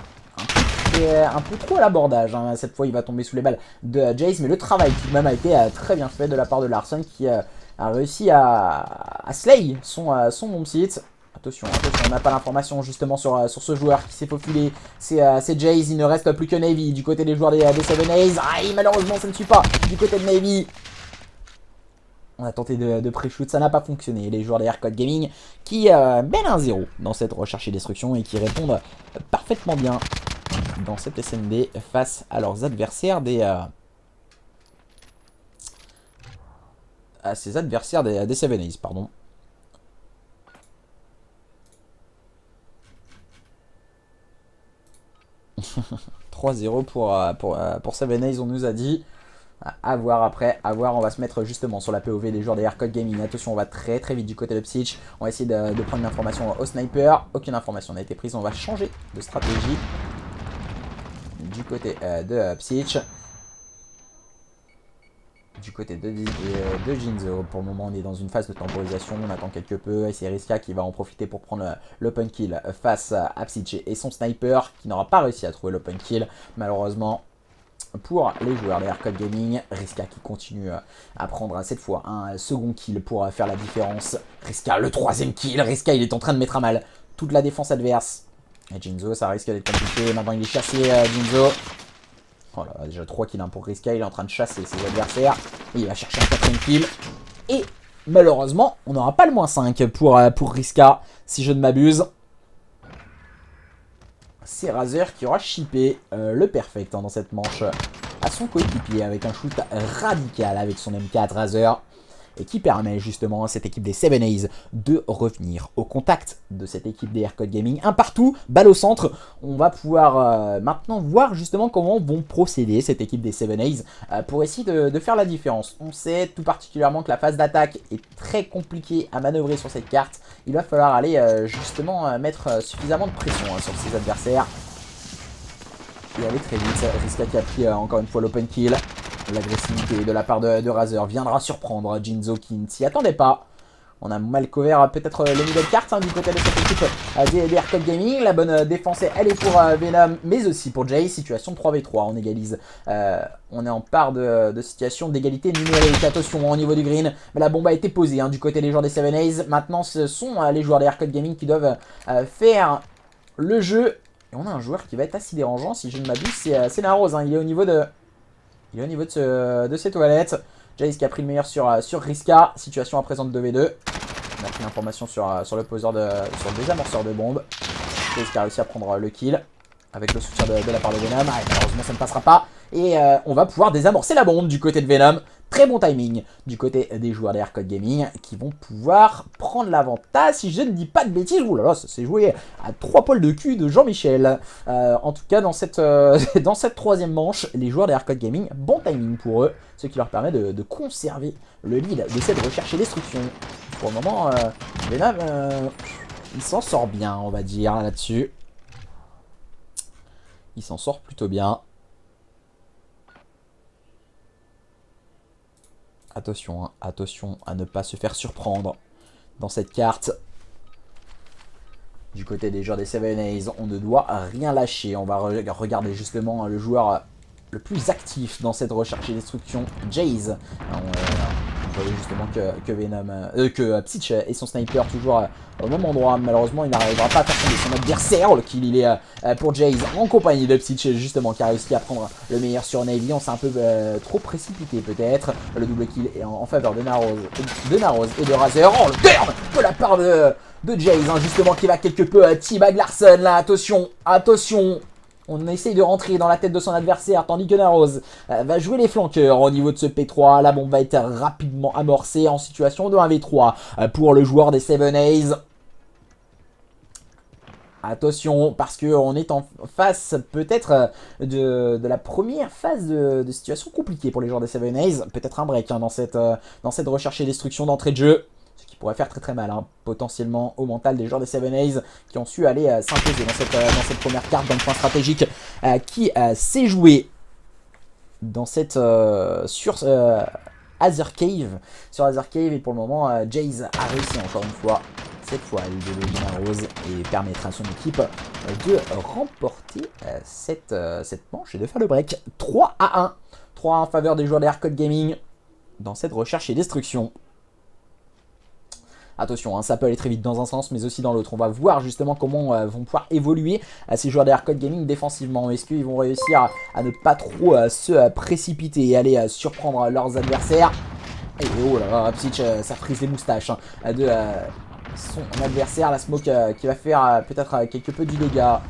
trop à l'abordage, hein. Cette fois il va tomber sous les balles de Jace, mais le travail tout de même a été très bien fait de la part de Larson qui a réussi à slay son home site. Attention, on n'a pas l'information justement sur ce joueur qui s'est faufilé, c'est Jace. Il ne reste plus que Navy du côté des joueurs des 7ace. Aïe, malheureusement ça ne suit pas du côté de Navy. On a tenté de pré-shoot, ça n'a pas fonctionné. Les joueurs des Aircode Gaming qui mènent 1-0 dans cette recherche et destruction et qui répondent parfaitement bien dans cette SND face à leurs adversaires à ses adversaires des 7ace, pardon. « 3-0 pour 7ace, on nous a dit. À voir après, à voir, on va se mettre justement sur la POV des joueurs des Aircode Gaming. Attention, on va très très vite du côté de Psych. On va essayer de prendre une information au sniper. Aucune information n'a été prise, on va changer de stratégie du côté de Psych. du côté de Jinzo. Pour le moment, on est dans une phase de temporisation. On attend quelque peu. Et c'est Riska qui va en profiter pour prendre l'open kill face à Psyche et son sniper qui n'aura pas réussi à trouver l'open kill. Malheureusement, pour les joueurs de Aircode Gaming, Riska qui continue à prendre cette fois un second kill pour faire la différence. Riska, le troisième kill. Riska, il est en train de mettre à mal toute la défense adverse. Et Jinzo, ça risque d'être compliqué. Maintenant, il est chassé, Jinzo. Oh là, déjà 3 kills pour Riska, il est en train de chasser ses adversaires. Et il va chercher un 4ème kill. Et malheureusement, on n'aura pas le -5 pour Riska, si je ne m'abuse. C'est Razer qui aura shippé le perfect dans cette manche à son coéquipier avec un shoot radical avec son M4 Razer. Et qui permet justement à cette équipe des 7A's de revenir au contact de cette équipe des Aircode Gaming. Un partout, balle au centre. On va pouvoir maintenant voir justement comment vont procéder cette équipe des 7A's pour essayer de faire la différence. On sait tout particulièrement que la phase d'attaque est très compliquée à manœuvrer sur cette carte. Il va falloir aller justement mettre suffisamment de pression sur ses adversaires. Et aller très vite. Riska qui a pris encore une fois l'open kill. L'agressivité de la part de Razer viendra surprendre Jinzo qui ne s'y attendait pas. On a mal couvert peut-être les nouvelles cartes du côté de cette équipe des Aircode Gaming. La bonne défense, elle est pour Venom, mais aussi pour Jay. Situation 3v3, on égalise. On est en part de situation d'égalité numérique. Attention au niveau du green, mais la bombe a été posée du côté des joueurs des 7A's. Maintenant, ce sont les joueurs des Aircode Gaming qui doivent faire le jeu. Et on a un joueur qui va être assez dérangeant, si je ne m'abuse, c'est Narose. Il est au niveau de... de ses toilettes. Jace qui a pris le meilleur sur Riska. Situation à présent de 2v2. On a pris l'information sur le poseur sur le désamorceur de bombe. Jace qui a réussi à prendre le kill. Avec le soutien de la part de Venom. Malheureusement ça ne passera pas. Et on va pouvoir désamorcer la bombe du côté de Venom. Très bon timing du côté des joueurs d'Aircode Gaming qui vont pouvoir prendre l'avantage. Si je ne dis pas de bêtises, oulala, ça s'est joué à 3 poils de cul de Jean-Michel. En tout cas, dans cette troisième manche, les joueurs d'Aircode Gaming, bon timing pour eux, ce qui leur permet de conserver le lead de cette recherche et destruction. Pour le moment, Venom, il s'en sort bien, on va dire, là-dessus. Il s'en sort plutôt bien. Attention, attention à ne pas se faire surprendre dans cette carte. Du côté des joueurs des 7A's, on ne doit rien lâcher. On va regarder justement le joueur le plus actif dans cette recherche et destruction, Jace. On voyait justement que Venom, que Psyche et son sniper toujours au même endroit. Malheureusement, il n'arrivera pas à faire tomber son adversaire. Le kill, il est pour Jace en compagnie de Psyche, justement, qui a réussi à prendre le meilleur sur Navy. On s'est un peu trop précipité, peut-être. Le double kill est en faveur de Narose et de Razer. Oh, le turn de la part de Jace, justement, qui va quelque peu teabag Larson. Là, attention, attention. On essaye de rentrer dans la tête de son adversaire, tandis que Narose va jouer les flanqueurs au niveau de ce P3. La bombe va être rapidement amorcée en situation de 1v3 pour le joueur des 7A's. Attention, parce qu'on est en face peut-être de la première phase de situation compliquée pour les joueurs des 7A's. Peut-être un break dans cette recherche et destruction d'entrée de jeu. Ce qui pourrait faire très mal, potentiellement au mental des joueurs des 7A's qui ont su aller s'imposer dans cette première carte dans le point stratégique qui s'est joué dans cette sur Aether Cave. Sur Aether Cave, et pour le moment, Jace a réussi encore une fois. Cette fois, à idéologie Rose et permettre à son équipe de remporter cette manche et de faire le break. 3-1. 3-1 en faveur des joueurs des Aircode Gaming dans cette recherche et destruction. Attention, ça peut aller très vite dans un sens, mais aussi dans l'autre. On va voir justement comment vont pouvoir évoluer ces joueurs d'Aircode Gaming défensivement. Est-ce qu'ils vont réussir à ne pas trop se précipiter et aller surprendre leurs adversaires? Et oh là là, Psyche, ça frise les moustaches de son adversaire. La smoke qui va faire peut-être quelque peu du dégât.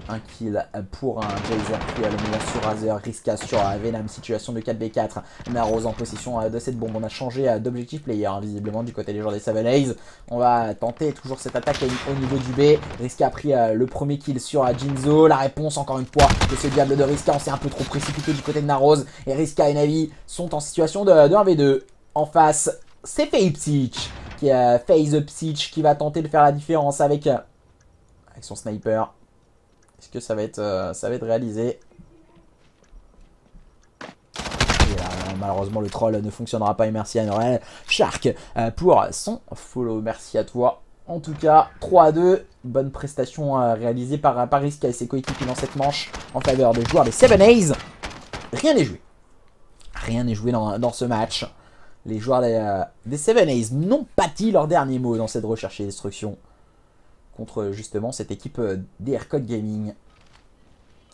Un kill pour un Jazer qui a le meilleur sur Razer, Riska sur Venom, situation de 4v4. Narose en possession de cette bombe. On a changé d'objectif player, visiblement, du côté des joueurs des 7A's. On va tenter toujours cette attaque au niveau du B. Riska a pris le premier kill sur Jinzo. La réponse, encore une fois, de ce diable de Riska. On s'est un peu trop précipité du côté de Narose. Et Riska et Navi sont en situation de 1v2. En face, c'est Psyche qui FaZe Psyche qui va tenter de faire la différence avec son sniper. Est-ce que ça va être réalisé? Et là, malheureusement le troll ne fonctionnera pas et merci à Noël Shark pour son follow. Merci à toi. En tout cas, 3-2, bonne prestation réalisée par Riska et ses coéquipiers dans cette manche en faveur des joueurs des 7A's. Rien n'est joué. Rien n'est joué dans ce match. Les joueurs des 7A's n'ont pas dit leur dernier mot dans cette recherche et destruction contre justement cette équipe des Aircode Gaming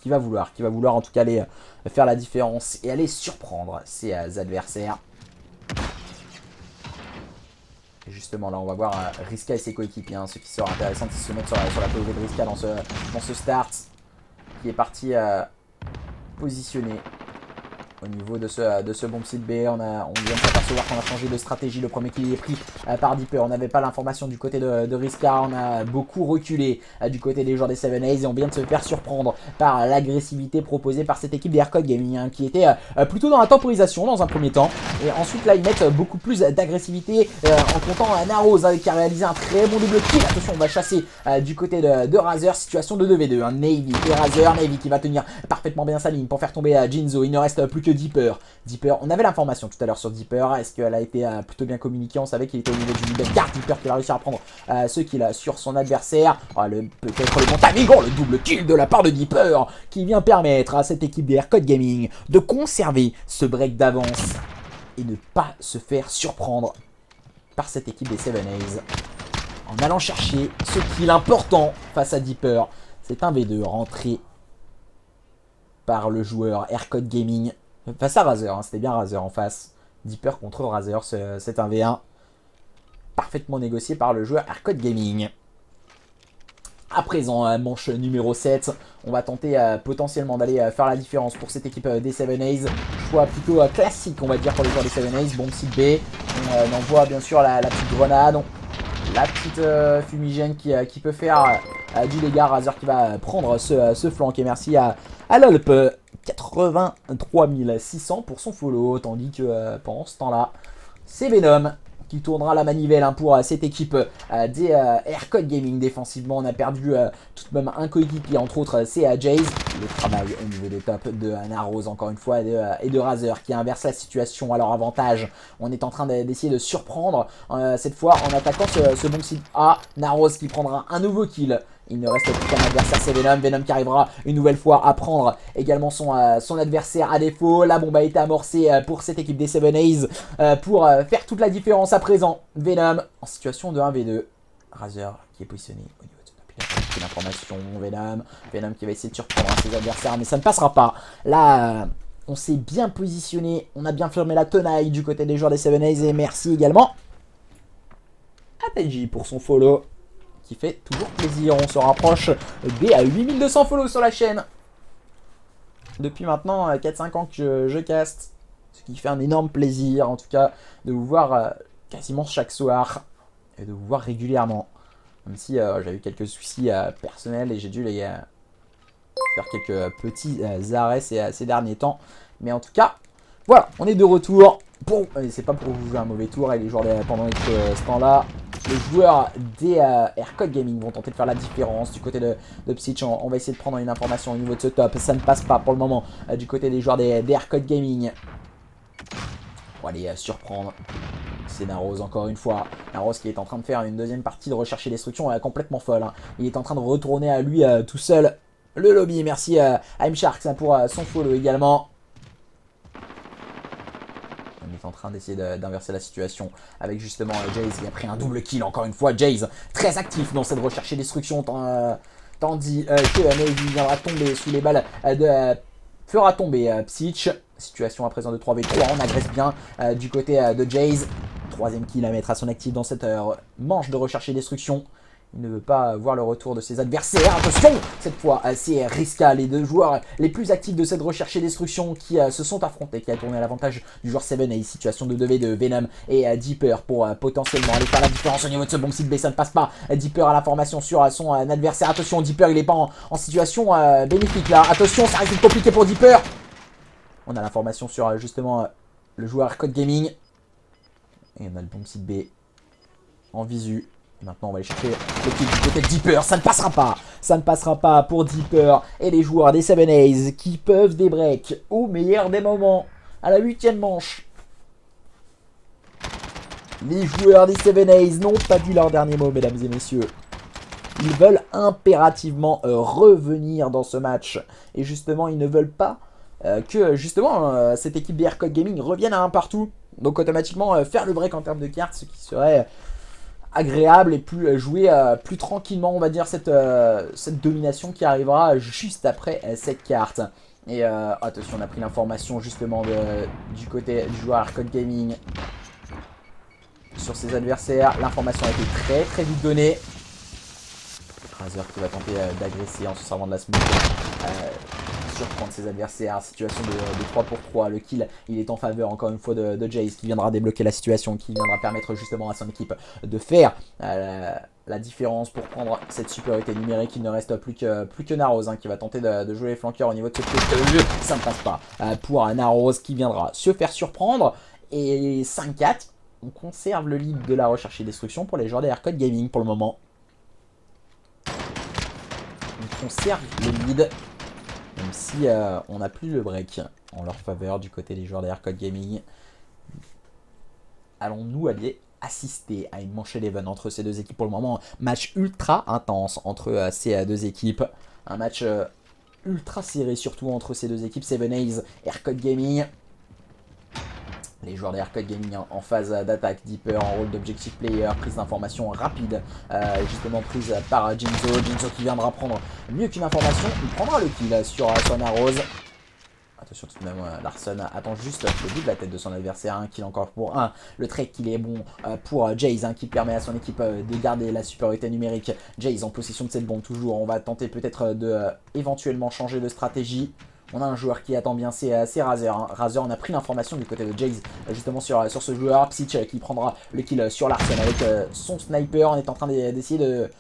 qui va vouloir en tout cas aller faire la différence et aller surprendre ses adversaires. Et justement là on va voir Riska et ses coéquipiers, ce qui sera intéressant de se mettre sur la POV de Riska dans ce start qui est parti positionner au niveau de ce bomb site B. On vient de s'apercevoir qu'on a changé de stratégie. Le premier kill est pris par Deeper. On n'avait pas l'information du côté de Riska. On a beaucoup reculé du côté des joueurs des 7A's et on vient de se faire surprendre par l'agressivité proposée par cette équipe des Aircode Gaming qui était plutôt dans la temporisation dans un premier temps. Et ensuite là ils mettent beaucoup plus d'agressivité en comptant Narrows qui a réalisé un très bon double kill. Attention, on va chasser du côté de Razer. Situation de 2v2. Navy et Razer. Navy qui va tenir parfaitement bien sa ligne pour faire tomber Jinzo. Il ne reste plus que Deeper. On avait l'information tout à l'heure sur Deeper. Est-ce qu'elle a été plutôt bien communiquée? On savait qu'il était au niveau du level 4. Deeper qui va réussir à prendre ce qu'il a sur son adversaire. Peut-être le bon timing. Le double kill de la part de Deeper qui vient permettre à cette équipe des Aircode Gaming de conserver ce break d'avance et ne pas se faire surprendre par cette équipe des 7A's en allant chercher ce kill important face à Deeper. C'est un V2 rentré par le joueur Aircode Gaming face à Razer, c'était bien Razer en face. Deeper contre Razer, c'est un V1 parfaitement négocié par le joueur Aircode Gaming. À présent, manche numéro 7, on va tenter potentiellement d'aller faire la différence pour cette équipe des 7A's. Choix plutôt classique, on va dire, pour les joueurs des 7A's. Bombe site B, on envoie bien sûr la petite grenade, la petite fumigène qui peut faire du dégât. Razer qui va prendre ce flanc. Et merci à Lolp, 83 600 pour son follow, tandis que pendant ce temps-là, c'est Venom qui tournera la manivelle pour cette équipe des Aircode Gaming. Défensivement, on a perdu tout de même un coéquipier, entre autres c'est Jaze. Le travail au niveau des tops de Narrows encore une fois et de Razer qui inverse la situation à leur avantage. On est en train d'essayer de surprendre cette fois en attaquant ce bon site A. Narrows qui prendra un nouveau kill. Il ne reste plus qu'un adversaire, c'est Venom. Venom qui arrivera une nouvelle fois à prendre également son adversaire à défaut. La bombe a été amorcée pour cette équipe des 7A's pour faire toute la différence à présent. Venom en situation de 1v2. Razer qui est positionné au niveau de son appui. Il a l'information. Venom qui va essayer de surprendre ses adversaires, mais ça ne passera pas. Là, on s'est bien positionné. On a bien fermé la tenaille du côté des joueurs des 7A's. Et merci également à Taiji pour son follow, qui fait toujours plaisir. On se rapproche des 8200 follow sur la chaîne. Depuis maintenant 4-5 ans que je caste. Ce qui fait un énorme plaisir, en tout cas, de vous voir quasiment chaque soir. Et de vous voir régulièrement. Même si j'ai eu quelques soucis personnels et j'ai dû faire quelques petits arrêts ces derniers temps. Mais en tout cas, voilà, on est de retour. C'est pas pour vous jouer un mauvais tour et les joueurs pendant ce temps-là. Les joueurs des Aircode Gaming vont tenter de faire la différence du côté de Psych. On va essayer de prendre une information au niveau de ce top. Ça ne passe pas pour le moment du côté des joueurs des Aircode Gaming. On va aller surprendre. C'est Narrows encore une fois. Narrows qui est en train de faire une deuxième partie de recherche et destruction complètement folle. Il est en train de retourner à lui tout seul le lobby. Merci à M-Shark pour son follow également. On est en train d'essayer d'inverser la situation avec justement Jaze qui a pris un double kill encore une fois. Jaze très actif dans cette recherche et destruction tandis que Navy viendra tomber sous les balles fera tomber Psych. Situation à présent de 3v3, on agresse bien du côté de Jaze. Troisième kill à mettre à son actif dans cette manche de recherche et destruction. Il ne veut pas voir le retour de ses adversaires. Attention, cette fois, c'est Riska, les deux joueurs les plus actifs de cette recherche et destruction qui se sont affrontés, qui a tourné à l'avantage du joueur 7A. Situation de 2v2, Venom et Deeper pour potentiellement aller faire la différence au niveau de ce bon site B. Ça ne passe pas. Deeper a l'information sur son adversaire. Attention, Deeper, il n'est pas en situation bénéfique là. Attention, ça risque de compliqué pour Deeper. On a l'information sur justement le joueur Aircode Gaming. Et on a le bon site B en visu. Maintenant, on va aller chercher le kill du côté de Deeper. Ça ne passera pas. Ça ne passera pas pour Deeper et les joueurs des 7A's qui peuvent débreak au meilleur des moments. à la 8e manche. Les joueurs des 7A's n'ont pas dit leur dernier mot, mesdames et messieurs. Ils veulent impérativement revenir dans ce match. Et justement, ils ne veulent pas que justement cette équipe des Aircode Gaming revienne à un partout. Donc automatiquement faire le break en termes de cartes, ce qui serait agréable et plus jouer plus tranquillement, on va dire, cette domination qui arrivera juste après cette carte. Et attention, on a pris l'information justement du côté du joueur Aircode Gaming sur ses adversaires. L'information a été très très vite donnée. Razer qui va tenter d'agresser en se servant de la smoke, surprendre ses adversaires. Situation de 3 pour 3. Le kill, il est en faveur encore une fois de Jayce qui viendra débloquer la situation, qui viendra permettre justement à son équipe de faire la différence pour prendre cette supériorité numérique. Il ne reste plus que Narose qui va tenter de jouer les flanqueurs au niveau de ce pied. Ça ne passe pas pour Narose qui viendra se faire surprendre. Et 5-4, on conserve le lead de la recherche et destruction pour les joueurs des Aircode Gaming pour le moment. On conserve le lead, même si on n'a plus le break en leur faveur du côté des joueurs d'Aircode Gaming. Allons-nous aller assister à une manche 11 entre ces deux équipes pour le moment? Match ultra intense entre ces deux équipes. Un match ultra serré surtout entre ces deux équipes, 7A's et Aircode Gaming. Les joueurs d'Aircode Gaming en phase d'attaque, Deeper en rôle d'objective player, prise d'information rapide, justement prise par Jinzo. Jinzo qui viendra prendre mieux qu'une information, il prendra le kill sur Narose. Attention tout de même, Larson attend juste le bout de la tête de son adversaire, un kill encore pour 1. Le trade qu'il est bon pour Jayce qui permet à son équipe de garder la supériorité numérique. Jayce en possession de cette bombe toujours, on va tenter peut-être de éventuellement changer de stratégie. On a un joueur qui attend bien, c'est Razer. Razer, on a pris l'information du côté de Jayce justement sur ce joueur. Psych qui prendra le kill sur Larson avec son sniper. On est en train d'essayer de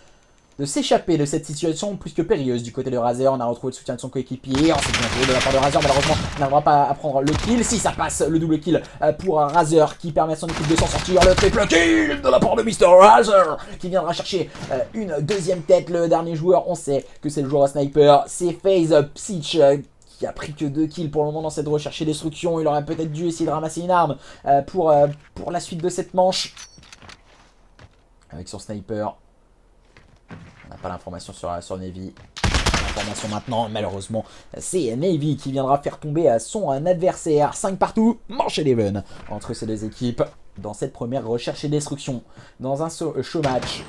s'échapper de cette situation plus que périlleuse du côté de Razer. On a retrouvé le soutien de son coéquipier. C'est bien joué de la part de Razer. Malheureusement, il n'arrivera pas à prendre le kill. Si ça passe, le double kill pour Razer qui permet à son équipe de s'en sortir. Le triple kill de la part de Mr. Razer qui viendra chercher une deuxième tête. Le dernier joueur, on sait que c'est le joueur à sniper. C'est FaZe Psych qui a pris que 2 kills pour le moment dans cette recherche et destruction. Il aurait peut-être dû essayer de ramasser une arme pour la suite de cette manche. Avec son sniper. On n'a pas l'information sur Navy. L'information maintenant, malheureusement, c'est Navy qui viendra faire tomber son adversaire. 5 partout, manche 11 entre ces deux équipes dans cette première recherche et destruction. Dans un show match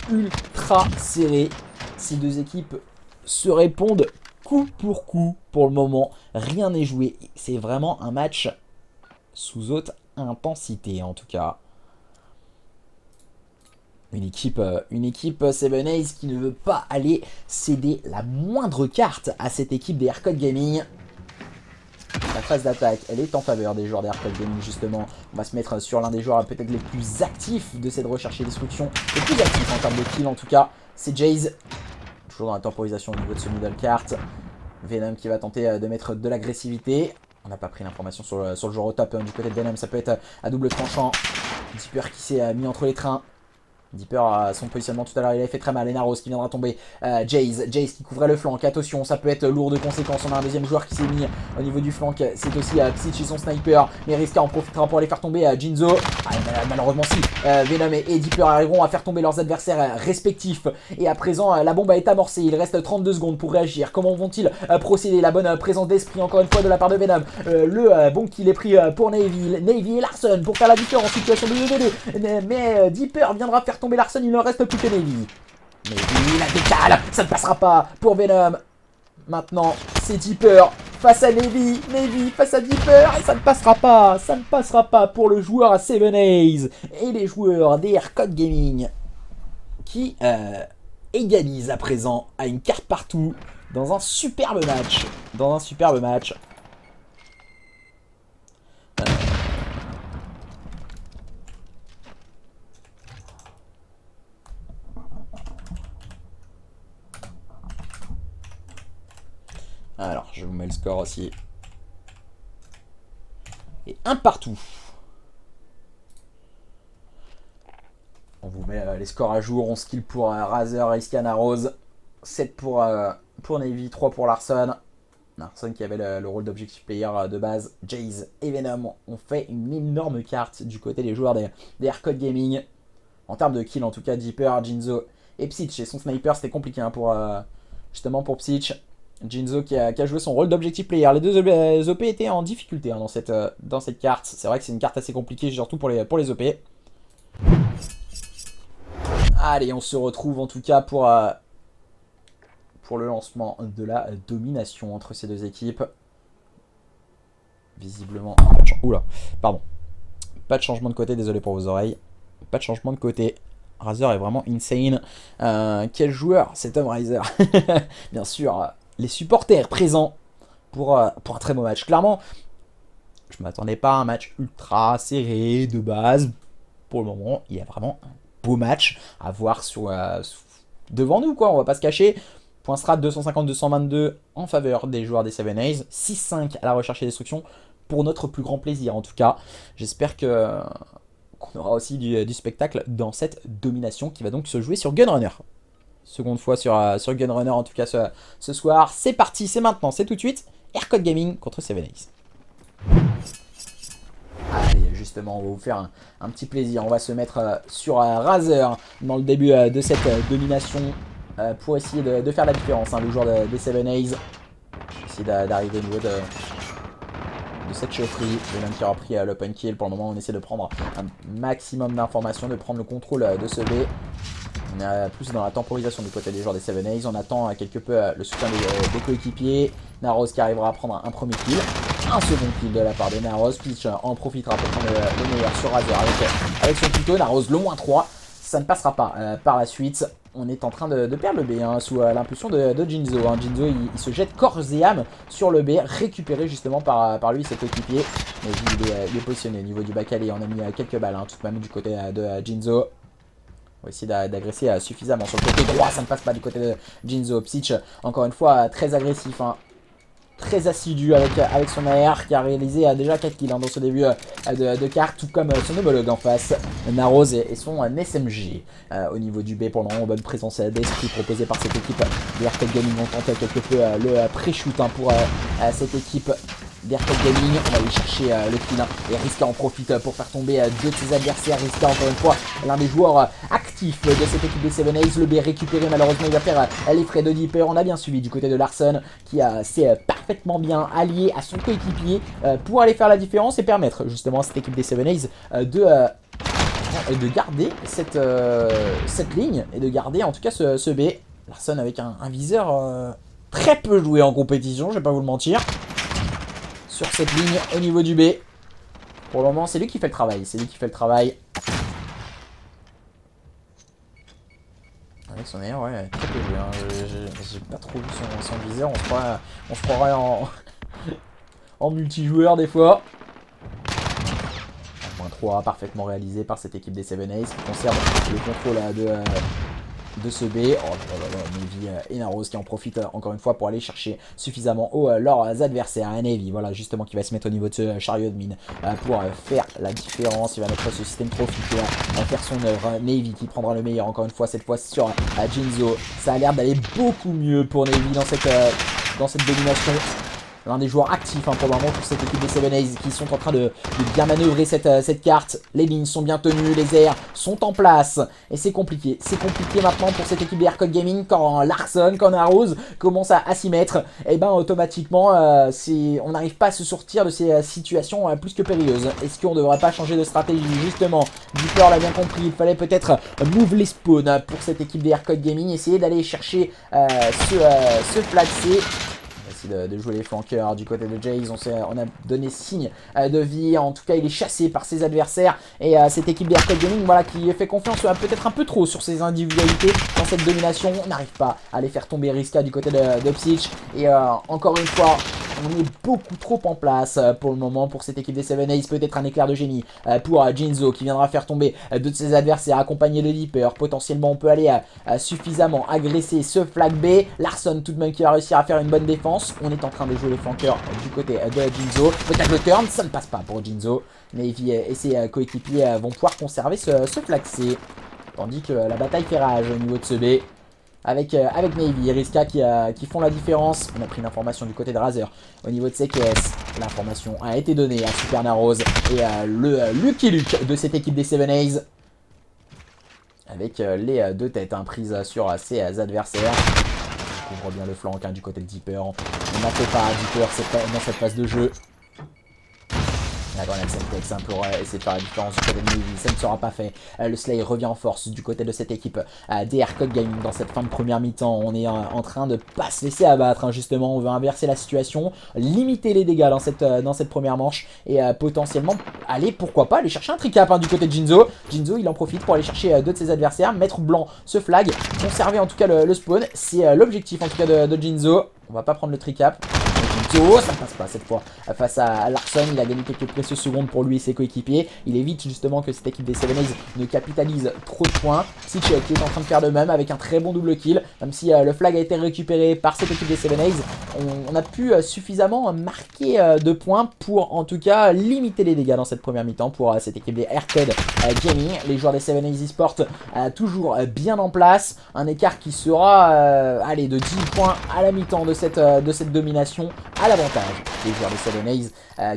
ultra serré, ces deux équipes se répondent coup pour le moment. Rien n'est joué. C'est vraiment un match sous haute intensité en tout cas. Une équipe 7A's qui ne veut pas aller céder la moindre carte à cette équipe des Aircode Gaming. La phase d'attaque, elle est en faveur des joueurs des Aircode Gaming justement. On va se mettre sur l'un des joueurs peut-être les plus actifs de cette recherche et destruction. Le plus actif en termes de kill en tout cas, c'est Jayce. Toujours dans la temporisation au niveau de ce middle cart. Venom qui va tenter de mettre de l'agressivité. On n'a pas pris l'information sur le joueur au top du côté de Venom. Ça peut être à double tranchant. Deeper qui s'est mis entre les trains. Deeper à son positionnement tout à l'heure, il avait fait très mal. Et Narose qui viendra tomber. Jayce qui couvrait le flanc. Attention, ça peut être lourd de conséquences. On a un deuxième joueur qui s'est mis au niveau du flanc. C'est aussi Psych et son sniper. Mais Riska en profitera pour aller faire tomber Jinzo. Malheureusement, si Venom et Deeper arriveront à faire tomber leurs adversaires respectifs. Et à présent, la bombe est amorcée. Il reste 32 secondes pour réagir. Comment vont-ils procéder? La bonne présence d'esprit encore une fois de la part de Venom. Le bon kill est pris pour Navy. Navy et Larson pour faire la différence. Situation de 2v2. Mais Deeper viendra faire tomber Larson, il ne reste plus que Navy. Navy la décale, ça ne passera pas pour Venom. Maintenant, c'est Deeper face à Navy. Navy face à Deeper et ça ne passera pas. Ça ne passera pas pour le joueur à 7A's et les joueurs des Aircode Gaming qui égalisent à présent à une carte partout dans un superbe match. Alors, je vous mets le score aussi. Et un partout. On vous met les scores à jour. 11 kills pour Razer et Narose. 7 pour Navy, 3 pour Larson. Larson qui avait le rôle d'objectif player de base. Jaze et Venom ont fait une énorme carte du côté des joueurs des Aircode Gaming. En termes de kills, en tout cas, Deeper, Jinzo et Psych. Et son sniper, c'était compliqué justement pour Psych. Jinzo qui a joué son rôle d'objectif player. Les deux OP étaient en difficulté dans cette carte. C'est vrai que c'est une carte assez compliquée, surtout pour les OP. Allez, on se retrouve en tout cas pour le lancement de la domination entre ces deux équipes. Visiblement, pas de changement de côté, désolé pour vos oreilles. Pas de changement de côté. Razer est vraiment insane. Quel joueur cet homme Razer. Bien sûr, les supporters présents pour un très beau match. Clairement, je m'attendais pas à un match ultra serré de base. Pour le moment, il y a vraiment un beau match à voir devant nous, quoi. On va pas se cacher. Point strat 250-222 en faveur des joueurs des 7A's. 6-5 à la recherche et destruction. Pour notre plus grand plaisir, en tout cas. J'espère qu'on aura aussi du spectacle dans cette domination qui va donc se jouer sur Gunrunner. Seconde fois sur Gunrunner, en tout cas ce soir. C'est parti, c'est maintenant, c'est tout de suite. Aircode Gaming contre 7A's. Allez, justement, on va vous faire un petit plaisir. On va se mettre sur Razer dans le début de cette domination pour essayer de faire la différence. Les joueurs des 7A's. Essayer d'arriver au niveau de cette chaufferie. Venom qui aura pris l'open kill. Pour le moment, on essaie de prendre un maximum d'informations, de prendre le contrôle de ce B. On est plus dans la temporisation du côté des joueurs des 7A's. On attend quelque peu le soutien des coéquipiers. Naros qui arrivera à prendre un premier kill. Un second kill de la part de Naros. Pitch en profitera pour prendre le meilleur sur Razer avec son couteau. Naros le moins 3. Ça ne passera pas par la suite. On est en train de perdre le B sous l'impulsion de Jinzo. Jinzo il se jette corps et âme sur le B, récupéré justement par lui, cet équipier. Mais il est positionné au niveau du bac allé. On a mis quelques balles tout de même du côté de Jinzo. On va essayer d'agresser suffisamment sur le côté droit. Ça ne passe pas du côté de Jinzo. Psych, encore une fois, très agressif. Très assidu avec son AR qui a réalisé déjà 4 kills dans ce début de carte, tout comme son homologue en face, Naros et son SMG. Au niveau du B, pour le moment, bonne présence d'esprit proposée par cette équipe d'Aircode Gaming. On tente quelque peu le pré-shoot pour cette équipe d'Aircode Gaming. On va aller chercher le kill et Riska en profite pour faire tomber deux de ses adversaires. Riska, encore une fois, l'un des joueurs actifs de cette équipe des 7A's. Le B récupéré, malheureusement, il va faire les frais de Deeper. On a bien suivi du côté de Larson qui s'est parfaitement bien allié à son coéquipier pour aller faire la différence et permettre justement à cette équipe des 7A's de garder cette ligne et de garder en tout cas ce B. Larson avec un viseur très peu joué en compétition, je vais pas vous le mentir. Sur cette ligne au niveau du B. Pour le moment, c'est lui qui fait le travail. C'est lui qui fait le travail. Avec son air, ouais, très peu joué. J'ai pas trop vu son viseur. On se croirait en multijoueur des fois. Point 3 parfaitement réalisé par cette équipe des 7A's qui conserve le contrôle de ce B. Oh là là, Navy et Naros qui en profitent encore une fois pour aller chercher suffisamment haut leurs adversaires. Navy, voilà, justement, qui va se mettre au niveau de ce chariot de mine pour faire la différence. Il va mettre ce système trophy qui va faire son œuvre. Navy qui prendra le meilleur encore une fois, cette fois sur Jinzo. Ça a l'air d'aller beaucoup mieux pour Navy dans cette domination. L'un des joueurs actifs pour le moment pour cette équipe des 7A's qui sont en train de bien manœuvrer cette carte. Les lignes sont bien tenues, les airs sont en place. Et c'est compliqué. C'est compliqué maintenant pour cette équipe des Aircode Gaming quand Larson, quand Naros commence à s'y mettre. Et ben automatiquement, on n'arrive pas à se sortir de ces situations plus que périlleuses. Est-ce qu'on ne devrait pas changer de stratégie? Justement, Deeper l'a bien compris. Il fallait peut-être move les spawns pour cette équipe des Aircode Gaming. Essayer d'aller chercher ce flag C. De jouer les flanqueurs du côté de Jaze. On a donné signe de vie. En tout cas, il est chassé par ses adversaires. Et cette équipe d'Aircode Gaming, voilà, qui fait confiance peut-être un peu trop sur ses individualités dans cette domination. On n'arrive pas à les faire tomber. Riska du côté de Psych. Et encore une fois, on est beaucoup trop en place pour le moment pour cette équipe des 7A's. Peut-être un éclair de génie pour Jinzo qui viendra faire tomber deux de ses adversaires accompagné de Deeper. Potentiellement, on peut aller suffisamment agresser ce flag B. Larson tout de même qui va réussir à faire une bonne défense. On est en train de jouer les flanqueurs du côté de Jinzo. Peut-être le turn, ça ne passe pas pour Jinzo. Navy et ses coéquipiers vont pouvoir conserver ce flag C. Tandis que la bataille fait rage au niveau de ce B. avec Navy et Riska qui font la différence. On a pris l'information du côté de Razer au niveau de CKS. L'information a été donnée à Super Narrows et le Lucky Luke de cette équipe des 7A's. Avec les deux têtes prises sur ses adversaires. On couvre bien le flanc du côté de Deeper. On n'a fait pas Deeper dans cette phase de jeu. La grenade Semtex pour essayer de faire la différence du côté de Navy, ça ne sera pas fait. Le Slay revient en force du côté de cette équipe des Code Gaming dans cette fin de première mi-temps. On est en train de pas se laisser abattre, justement. On veut inverser la situation, limiter les dégâts dans cette première manche et potentiellement aller, pourquoi pas, aller chercher un tricap du côté de Jinzo. Jinzo, il en profite pour aller chercher deux de ses adversaires, mettre blanc ce flag, conserver en tout cas le spawn. C'est l'objectif en tout cas de Jinzo. On va pas prendre le tricap. Oh, ça ne passe pas cette fois face à Larson. Il a gagné quelques précieuses secondes pour lui et ses coéquipiers. Il évite justement que cette équipe des 7A's ne capitalise trop de points. Sitch qui est en train de faire de même avec un très bon double kill. Même si le flag a été récupéré par cette équipe des 7A's, on a pu suffisamment marquer de points pour en tout cas limiter les dégâts dans cette première mi-temps pour cette équipe des Code Gaming. Les joueurs des 7A's eSport toujours bien en place. Un écart qui sera allez, de 10 points à la mi-temps de cette domination à l'avantage des joueurs des 7A's.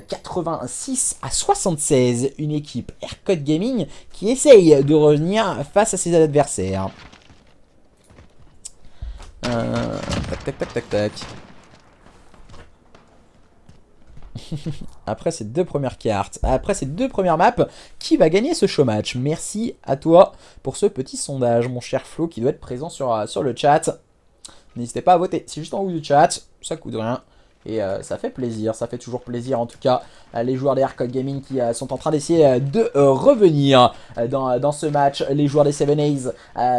86 à 76, une équipe Code Gaming qui essaye de revenir face à ses adversaires. Tac. Après ces deux premières cartes, après ces deux premières maps, qui va gagner ce show match? Merci à toi pour ce petit sondage, mon cher Flo, qui doit être présent sur le chat. N'hésitez pas à voter, c'est juste en haut du chat, ça coûte rien. Et ça fait plaisir, ça fait toujours plaisir en tout cas les joueurs des Code Gaming qui sont en train d'essayer de revenir dans ce match. Les joueurs des 7A's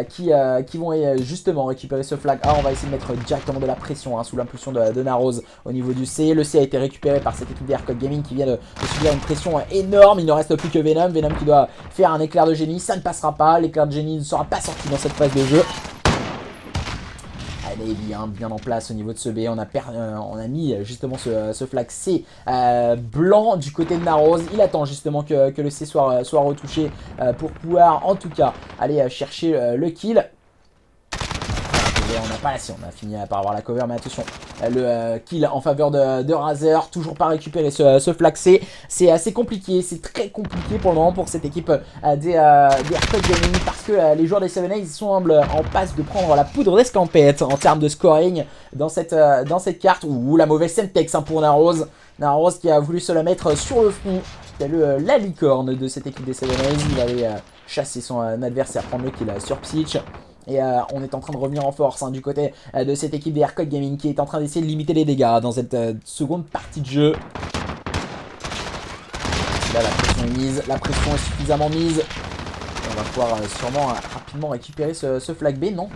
qui vont justement récupérer ce flag. On va essayer de mettre directement de la pression sous l'impulsion de Narrows au niveau du C. Le C a été récupéré par cette équipe des Code Gaming qui vient de subir une pression énorme. Il ne reste plus que Venom. Venom qui doit faire un éclair de génie, ça ne passera pas. L'éclair de génie ne sera pas sorti dans cette phase de jeu. Navy bien en place au niveau de ce B. On a mis justement ce flag C blanc du côté de Narrows. Il attend justement que le C soit retouché pour pouvoir en tout cas aller chercher le kill. On n'a pas la on a fini par avoir la cover, mais attention, le kill en faveur de Razer, toujours pas récupéré ce flag C. C'est assez compliqué, c'est très compliqué pour le moment pour cette équipe des Code Gaming parce que les joueurs des 7A's semblent en passe de prendre la poudre d'escampette en termes de scoring dans cette carte. Ouh, la mauvaise Semtex pour Narrows. Narrows qui a voulu se la mettre sur le front. C'est la licorne de cette équipe des 7A's. Il allait chasser son adversaire, prendre le kill sur Psych. Et on est en train de revenir en force du côté de cette équipe des Code Gaming qui est en train d'essayer de limiter les dégâts dans cette seconde partie de jeu. Là, la pression est mise, la pression est suffisamment mise. On va pouvoir sûrement rapidement récupérer ce flag B. Non,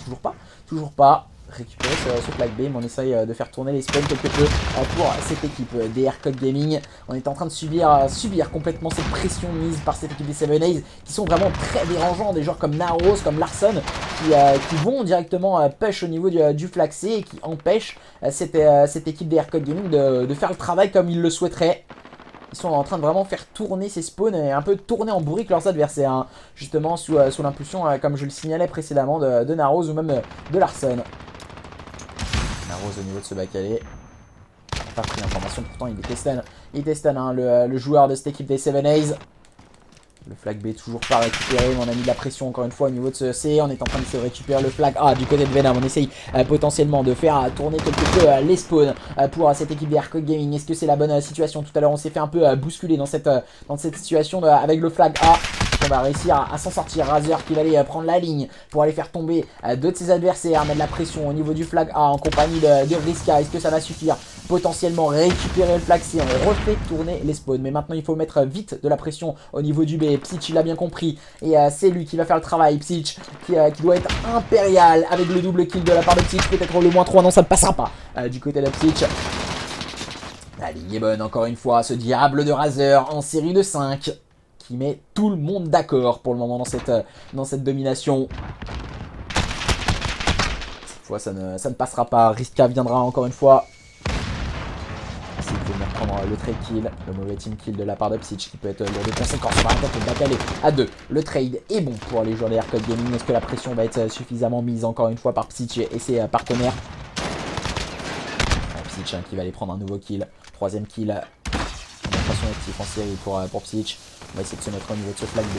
toujours pas. Récupérer ce flag B, mais on essaye de faire tourner les spawns quelque peu pour cette équipe des Code Gaming. On est en train de subir complètement cette pression mise par cette équipe des 7A's qui sont vraiment très dérangeants. Des joueurs comme Narrows, comme Larson qui vont directement push au niveau du flag C et qui empêchent cette équipe des Code Gaming de faire le travail comme ils le souhaiteraient. Ils sont en train de vraiment faire tourner ces spawns et un peu tourner en bourrique leurs adversaires, justement sous l'impulsion, comme je le signalais précédemment, de Narrows ou même de Larson. Narrows au niveau de ce bac-allé. Il n'a pas pris l'information, pourtant il était stun, le joueur de cette équipe des 7A's. Le flag B toujours pas récupéré, mais on a mis de la pression encore une fois au niveau de ce C. On est en train de se récupérer le flag A du côté de Venom. On essaye potentiellement de faire tourner quelque peu les spawns pour cette équipe des Code Gaming. Est-ce que c'est la bonne situation? Tout à l'heure on s'est fait un peu bousculer dans cette situation avec le flag A. On va réussir à s'en sortir. Razer qui va aller prendre la ligne pour aller faire tomber deux de ses adversaires, mettre de la pression au niveau du flag A en compagnie de Riska. Est-ce que ça va suffire? Potentiellement récupérer le flag C, on refait tourner les spawns, mais maintenant il faut mettre vite de la pression au niveau du B. Psych il a bien compris et c'est lui qui va faire le travail. Psych qui doit être impérial avec le double kill de la part de Psych, peut-être le -3, non ça ne passera pas du côté de Psych. La ligne est bonne encore une fois, ce diable de Razer en série de 5 qui met tout le monde d'accord pour le moment dans cette domination. Cette fois ça ne passera pas, Riska viendra encore une fois. prendre le trade kill, le mauvais team kill de la part de Psych qui peut être lourd de conséquences. On va attaquer le back allé à 2. Le trade est bon pour les joueurs de Aircode Gaming. Est-ce que la pression va être suffisamment mise encore une fois par Psych et ses partenaires? Psych qui va aller prendre un nouveau kill. Troisième kill. Démonstration active en série pour Psych. On va essayer de se mettre au niveau de ce flag B.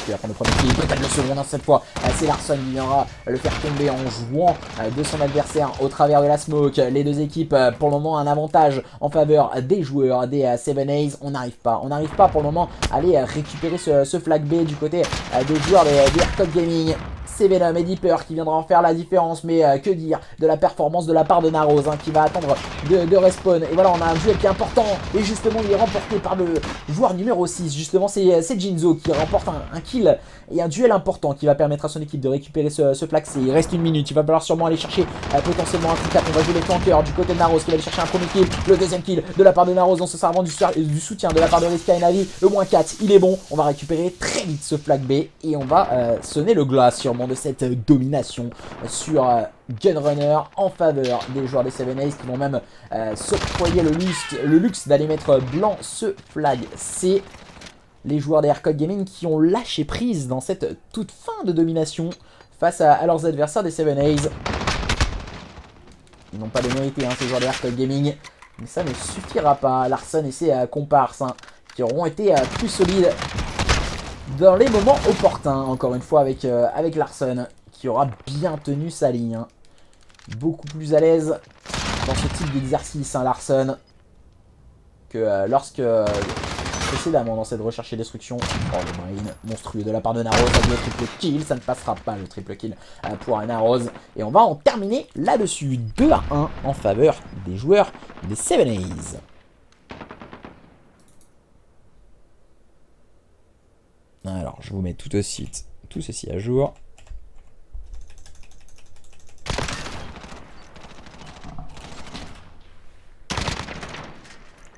Qui va prendre le premier kill, peut-être le second dans cette fois. C'est Larson qui viendra le faire tomber en jouant de son adversaire au travers de la smoke. Les deux équipes pour le moment un avantage en faveur des joueurs des 7A's. On n'arrive pas pour le moment à aller récupérer ce flag B du côté des joueurs des Aircode Gaming. C'est Venom et Deeper qui viendra en faire la différence, mais que dire de la performance de la part de Narrows qui va attendre de respawn. Et voilà, on a un duel qui est important et justement il est remporté par le joueur numéro 6. Justement c'est Jinzo qui remporte un kill et un duel important qui va permettre à son équipe de récupérer ce flag C. Il reste une minute, il va falloir sûrement aller chercher potentiellement un free cap. On va jouer les flankeurs du côté de Narrows qui va aller chercher un premier kill, le deuxième kill de la part de Narrows. On se servant du soutien de la part de Riska et Navi. Le moins 4 il est bon, on va récupérer très vite ce flag B et on va sonner le glas sûrement de cette domination sur Gunrunner en faveur des joueurs des 7A's qui vont même s'octroyer le luxe d'aller mettre blanc ce flag C. Les joueurs des Aircode Gaming qui ont lâché prise dans cette toute fin de domination face à leurs adversaires des 7A's. Ils n'ont pas démérité ces joueurs des Aircode Gaming, mais ça ne suffira pas. Larson et ses comparses qui auront été plus solides dans les moments opportuns, encore une fois avec Larson, qui aura bien tenu sa ligne. Beaucoup plus à l'aise dans ce type d'exercice, Larson, que lorsque précédemment dans cette recherche et destruction. Oh, le brain monstrueux de la part de Narrows, ça doit être triple kill, ça ne passera pas le triple kill pour Narrows. Et on va en terminer là-dessus, 2-1 en faveur des joueurs des 7A's. Alors, je vous mets tout ceci à jour.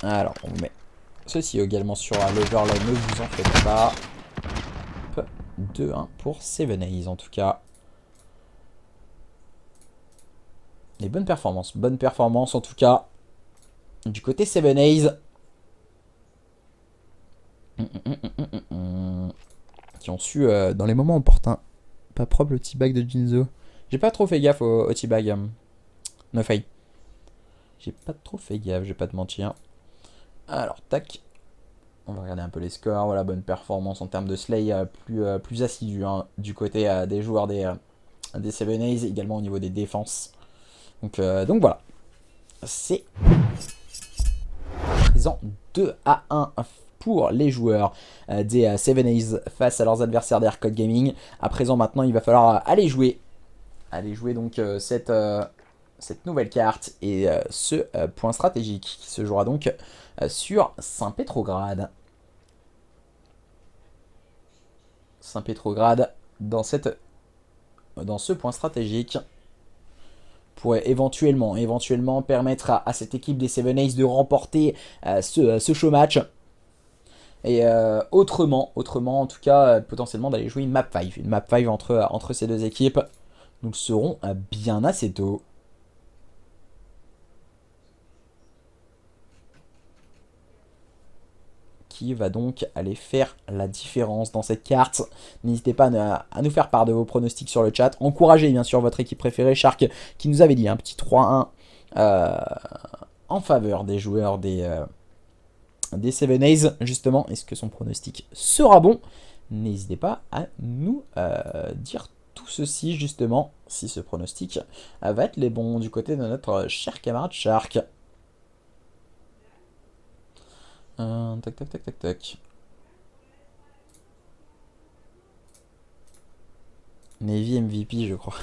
Alors, on met ceci également sur l'overlay, ne vous en faites pas. 2-1 pour 7A's en tout cas. Et bonne performance en tout cas du côté 7A's. Qui ont su dans les moments opportuns. Pas propre le teabag de Jinzo. J'ai pas trop fait gaffe au teabag. No fake. J'ai pas trop fait gaffe, je vais pas te mentir. Alors tac. On va regarder un peu les scores. Voilà, bonne performance en termes de slay plus assidu du côté des joueurs des 7A's, également au niveau des défenses. Donc voilà. C'est présent 2-1 pour les joueurs des 7A's face à leurs adversaires des Aircode Gaming. À présent, maintenant, il va falloir aller jouer donc cette nouvelle carte et ce point stratégique qui se jouera donc sur Saint-Pétrograd. Saint-Pétrograd dans ce point stratégique pourrait éventuellement permettre à cette équipe des 7A's de remporter ce show match. Et autrement en tout cas potentiellement d'aller jouer une map 5. Une map 5 entre ces deux équipes. Nous le saurons bien assez tôt. Qui va donc aller faire la différence dans cette carte. N'hésitez pas à nous faire part de vos pronostics sur le chat. Encouragez bien sûr votre équipe préférée. Shark qui nous avait dit un petit 3-1 en faveur des joueurs des 7A's justement. Est-ce que son pronostic sera bon? N'hésitez pas à nous dire tout ceci justement, si ce pronostic va être les bons du côté de notre cher camarade Shark. Tac. Navy MVP, je crois.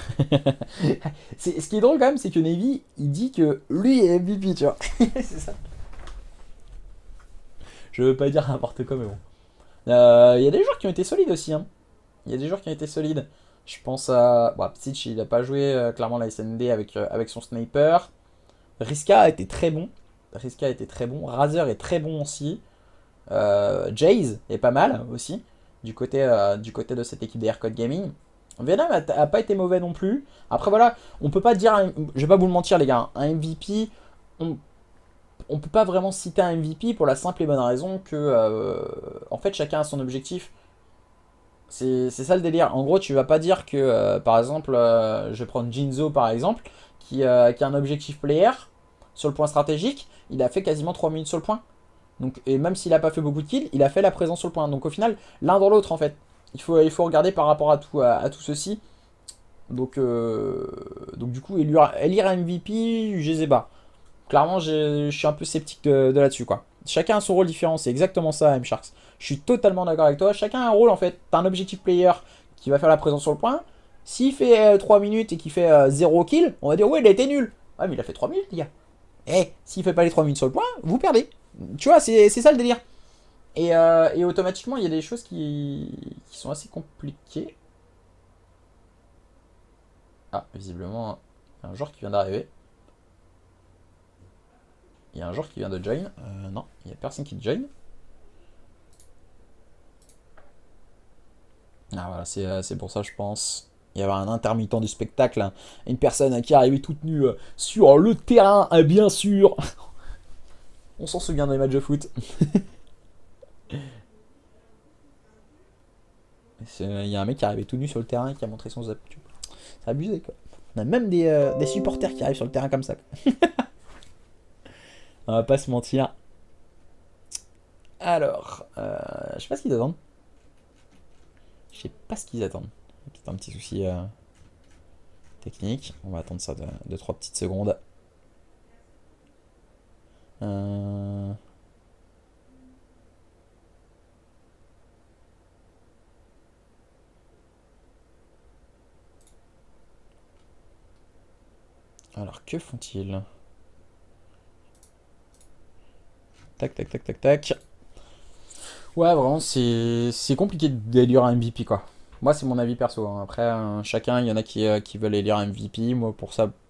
Ce qui est drôle quand même, c'est que Navy, il dit que lui est MVP, tu vois. C'est ça. Je veux pas dire n'importe quoi, mais bon. Il y a des joueurs qui ont été solides aussi. Il y a des joueurs qui ont été solides. Je pense à... Bon, Psych, il a pas joué clairement la SND avec son sniper. Riska a été très bon. Razer est très bon aussi. Jaze est pas mal aussi. Du côté de cette équipe des Aircode Gaming. Venom a pas été mauvais non plus. Après voilà, on peut pas dire... Je vais pas vous le mentir les gars. Un MVP... on peut pas vraiment citer un MVP pour la simple et bonne raison que en fait chacun a son objectif. C'est ça le délire. En gros, tu vas pas dire que par exemple, je vais prendre Jinzo par exemple, qui a un objectif player sur le point stratégique, il a fait quasiment 3 minutes sur le point. Donc, et même s'il a pas fait beaucoup de kills, il a fait la présence sur le point. Donc au final, l'un dans l'autre en fait. Il faut regarder par rapport à tout ceci. Donc du coup, élire MVP, je sais pas. Clairement, je suis un peu sceptique de là-dessus, quoi. Chacun a son rôle différent, c'est exactement ça, M-Sharks. Je suis totalement d'accord avec toi. Chacun a un rôle, en fait. T'as un objectif player qui va faire la présence sur le point. S'il fait 3 minutes et qu'il fait 0 kill, on va dire, ouais, il a été nul. Ouais, mais il a fait 3 minutes, les gars. Eh, s'il fait pas les 3 minutes sur le point, vous perdez. Tu vois, c'est ça le délire. Et automatiquement, il y a des choses qui sont assez compliquées. Ah, visiblement, il y a un joueur qui vient d'arriver. Il y a un joueur qui vient de join. Non, il n'y a personne qui join. Ah voilà, c'est pour ça je pense. Il y avait un intermittent du spectacle. Hein. Une personne qui est arrivée toute nue sur le terrain, bien sûr. On s'en souvient dans les matchs de foot. Il y a un mec qui est arrivé tout nu sur le terrain et qui a montré son zap. C'est abusé quoi. On a même des supporters qui arrivent sur le terrain comme ça. On va pas se mentir. Alors, je sais pas ce qu'ils attendent. Je sais pas ce qu'ils attendent. Peut-être un petit souci technique. On va attendre ça de 3 petites secondes. Alors, que font-ils? Tac, tac, tac, tac, tac. Ouais, vraiment, c'est compliqué d'élire un MVP, quoi. Moi, c'est mon avis perso. Hein. Après, chacun, il y en a qui veulent élire un MVP. Moi,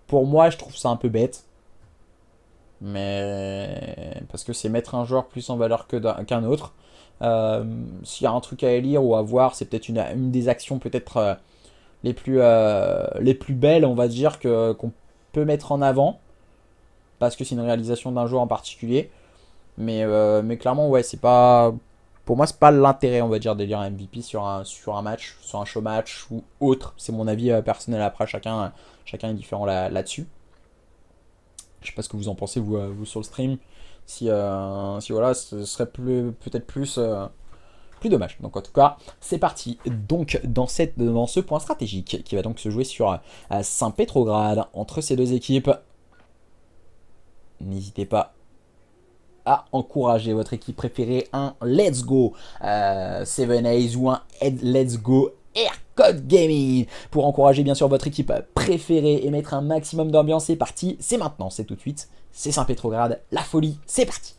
pour moi, je trouve ça un peu bête. Mais parce que c'est mettre un joueur plus en valeur qu'un autre. S'il y a un truc à élire ou à voir, c'est peut-être une des actions peut-être les plus belles, on va dire, qu'on peut mettre en avant. Parce que c'est une réalisation d'un joueur en particulier. Mais clairement, ouais, c'est pas. Pour moi, c'est pas l'intérêt, on va dire, d'élire un MVP sur un match, sur un show match ou autre. C'est mon avis personnel. Après, chacun est différent là-dessus. Je sais pas ce que vous en pensez, vous sur le stream. Si voilà, ce serait peut-être plus dommage. Donc en tout cas, c'est parti. Donc dans ce point stratégique qui va donc se jouer sur Saint-Pétrograd entre ces deux équipes. N'hésitez pas à encourager votre équipe préférée, un Let's Go 7A's ou un Let's Go Aircode Gaming pour encourager bien sûr votre équipe préférée et mettre un maximum d'ambiance. C'est parti, c'est maintenant, c'est tout de suite, c'est Saint-Pétrograd, la folie, c'est parti.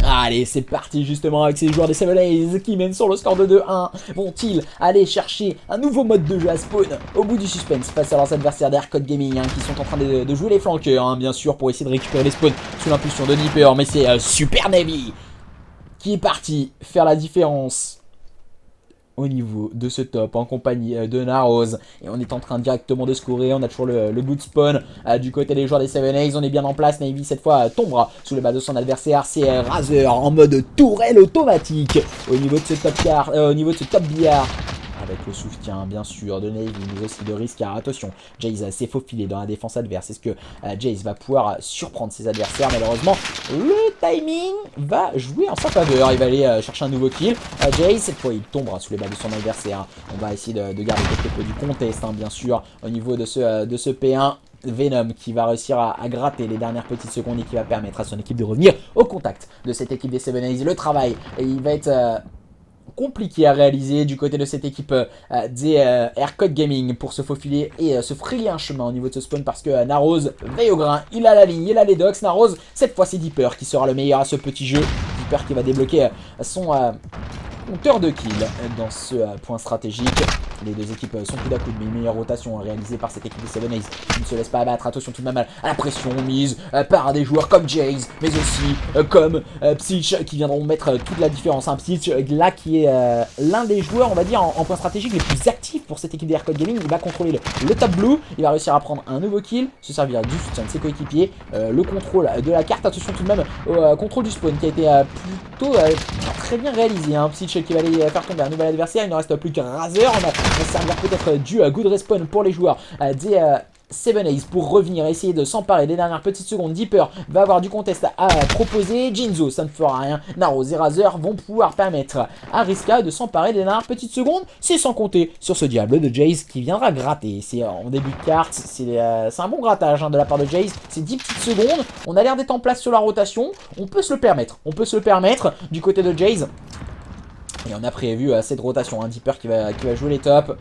Allez, c'est parti justement avec ces joueurs des 7A's qui mènent sur le score de 2-1. Vont-ils aller chercher un nouveau mode de jeu à spawn au bout du suspense face à leurs adversaires d'Aircode Gaming hein, qui sont en train de jouer les flanqueurs, hein, bien sûr, pour essayer de récupérer les spawns sous l'impulsion de Nipper. Mais c'est Super Navy qui est parti faire la différence au niveau de ce top en compagnie de Narrows. Et on est en train directement de scorer. On a toujours le good spawn du côté des joueurs des 7A's. On est bien en place. Navy cette fois tombera sous les balles de son adversaire. C'est Razer en mode tourelle automatique au niveau de ce top car, au niveau de ce top billard. Avec le soutien bien sûr de Navy, mais aussi de Riscar. Attention, Jace s'est faufilé dans la défense adverse. Est-ce que Jace va pouvoir surprendre ses adversaires? Malheureusement, le timing va jouer en sa faveur. Il va aller chercher un nouveau kill. Jace, cette fois, il tombera sous les balles de son adversaire. On va essayer de garder quelque peu du contest, hein, bien sûr, au niveau de ce P1. Venom qui va réussir à gratter les dernières petites secondes et qui va permettre à son équipe de revenir au contact de cette équipe des 7A's. Le travail, et il va être compliqué à réaliser du côté de cette équipe des Aircode Gaming pour se faufiler et se frayer un chemin au niveau de ce spawn parce que Narrows veille au grain, il a la ligne, il a les docks. Narrows, cette fois c'est Dipper qui sera le meilleur à ce petit jeu. Dipper qui va débloquer son compteur de kills dans ce point stratégique. Les deux équipes sont coude à coude, mais une meilleure rotation réalisée par cette équipe de Seven Ace qui ne se laisse pas abattre. Attention tout de même à la pression mise par des joueurs comme Jace, mais aussi comme Psych qui viendront mettre toute la différence. Psych là qui est l'un des joueurs, on va dire, en point stratégique les plus actifs pour cette équipe des Aircode Gaming. Il va contrôler le top blue, il va réussir à prendre un nouveau kill, se servir du soutien de ses coéquipiers, le contrôle de la carte. Attention tout de même au contrôle du spawn qui a été plutôt très bien réalisé. Psych qui va aller faire tomber un nouvel adversaire. Il ne reste plus que Razer. On va servir peut-être du good respawn pour les joueurs des Seven Ace pour revenir essayer de s'emparer des dernières petites secondes. Deeper va avoir du contest à proposer. Jinzo, ça ne fera rien. Naros et Razer vont pouvoir permettre à Riska de s'emparer des dernières petites secondes. C'est sans compter sur ce diable de Jace qui viendra gratter. C'est en début de carte, c'est un bon grattage de la part de Jace. C'est 10 petites secondes. On a l'air d'être en place sur la rotation. On peut se le permettre. On peut se le permettre du côté de Jace. Et on a prévu cette rotation. Deeper qui va jouer les tops.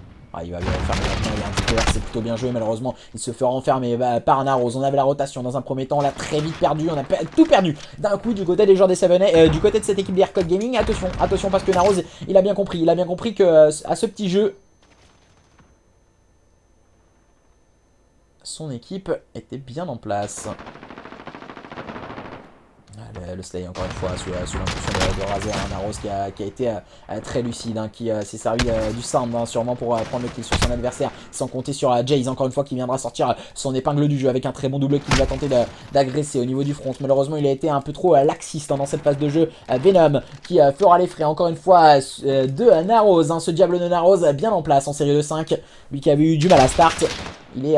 Il va bien enfermer maintenant, il y a un Deeper, c'est plutôt bien joué. Malheureusement, il se fera enfermer par Naros. On avait la rotation dans un premier temps, on l'a très vite perdu. On a tout perdu d'un coup du côté des joueurs des Seven du côté de cette équipe des Aircode Gaming. Attention parce que Naros, il a bien compris que à ce petit jeu, son équipe était bien en place. Le Slay encore une fois sous l'impulsion de Razer, Naros qui a été très lucide, qui s'est servi du sound sûrement pour prendre le kill sur son adversaire, sans compter sur Jace encore une fois qui viendra sortir son épingle du jeu avec un très bon double qui va tenter d'agresser au niveau du front. Malheureusement il a été un peu trop laxiste dans cette phase de jeu. Venom qui fera les frais encore une fois de Naros, ce diable de Naros bien en place en série de 5, lui qui avait eu du mal à start, il est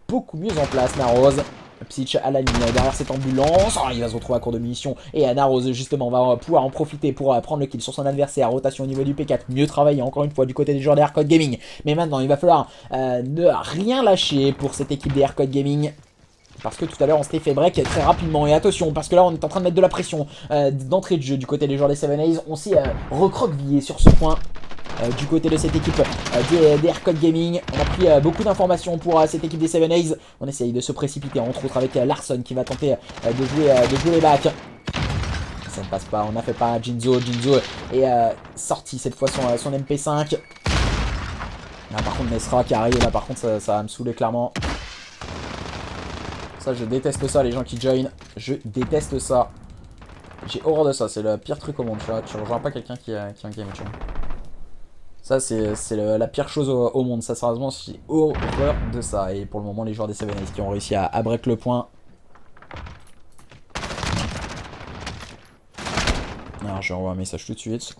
beaucoup mieux en place Naros. Psych à la ligne derrière cette ambulance, il va se retrouver à court de munitions et Naros justement va pouvoir en profiter pour prendre le kill sur son adversaire. Rotation au niveau du P4, mieux travaillé encore une fois du côté des joueurs des Aircode Gaming, mais maintenant il va falloir ne rien lâcher pour cette équipe des Aircode Gaming. Parce que tout à l'heure on s'était fait break très rapidement. Et attention parce que là on est en train de mettre de la pression d'entrée de jeu du côté des joueurs des Seven Ace. On s'est recroquevillé sur ce point du côté de cette équipe des Aircode Gaming. On a pris beaucoup d'informations pour cette équipe des Seven Ace. On essaye de se précipiter entre autres avec Larson qui va tenter de jouer les backs. Ça ne passe pas, on n'a fait pas. Jinzo est sorti cette fois son MP5. Là par contre Nesra qui arrive, là par contre ça va me saouler clairement. Ça je déteste ça les gens qui join. Je déteste ça. J'ai horreur de ça, c'est le pire truc au monde. Tu rejoins pas quelqu'un qui est en game. Ça c'est la pire chose au monde. Ça sérieusement j'ai horreur de ça. Et pour le moment les joueurs des Seven Ace qui ont réussi à break le point. Alors je renvoie un message tout de suite.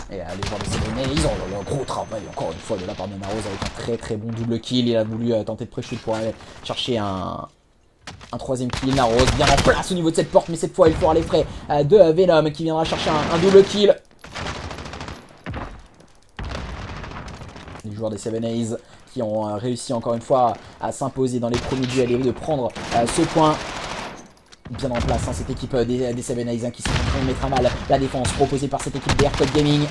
Et les joueurs de Seven Ace, ils ont un gros travail encore une fois de la part de Naros avec un très bon double kill. Il a voulu tenter de pré-shoot pour aller chercher un troisième kill. Naros bien en place au niveau de cette porte, mais cette fois il fera les frais de Venom qui viendra chercher un double kill. Les joueurs des Seven Ace qui ont réussi encore une fois à s'imposer dans les premiers duels et de prendre ce point. Bien en place cette équipe des Seven Ace qui sont en train de mettre à mal la défense proposée par cette équipe des Aircode Gaming.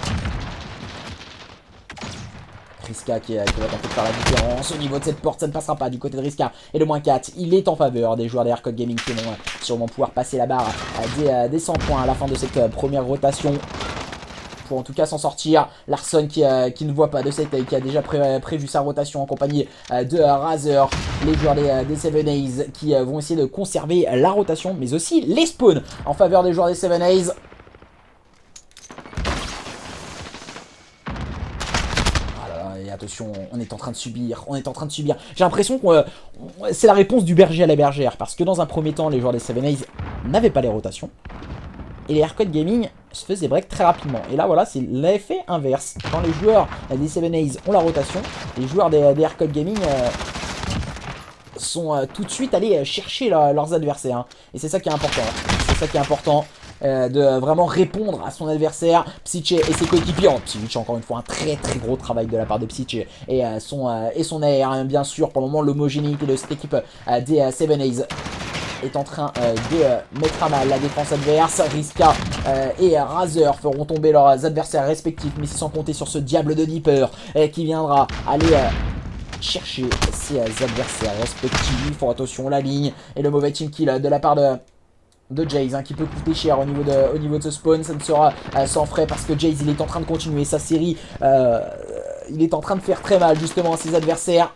Riska qui va tenter de faire la différence. Au niveau de cette porte, ça ne passera pas du côté de Riska. Et le moins 4, il est en faveur des joueurs des Aircode Gaming qui vont sûrement pouvoir passer la barre des 100 points à la fin de cette première rotation. Pour en tout cas s'en sortir. Larson qui ne voit pas de cette qui a déjà prévu sa rotation en compagnie de Razer. Les joueurs des Seven Ace qui vont essayer de conserver la rotation, mais aussi les spawns en faveur des joueurs des Seven Ace. Et attention, on est en train de subir. J'ai l'impression que c'est la réponse du berger à la bergère. Parce que dans un premier temps, les joueurs des Seven Ace n'avaient pas les rotations. Et les Aircode Gaming se faisaient break très rapidement. Et là, voilà, c'est l'effet inverse. Quand les joueurs des Seven Ace ont la rotation, les joueurs des Aircode Gaming sont tout de suite allés chercher leurs adversaires. Et c'est ça qui est important. C'est ça qui est important. De vraiment répondre à son adversaire. Psyche et ses coéquipiers. Psyche encore une fois un très gros travail de la part de Psyche et son AR bien sûr. Pour le moment l'homogénéité de cette équipe des Seven Ace est en train de mettre à mal la défense adverse. Riska et Razer feront tomber leurs adversaires respectifs, mais c'est sans compter sur ce diable de Deeper qui viendra aller chercher ses adversaires respectifs. Ils font attention la ligne et le mauvais team kill de la part de de Jayce qui peut coûter cher au niveau de ce spawn. Ça ne sera sans frais parce que Jayce il est en train de continuer sa série. Il est en train de faire très mal justement à ses adversaires.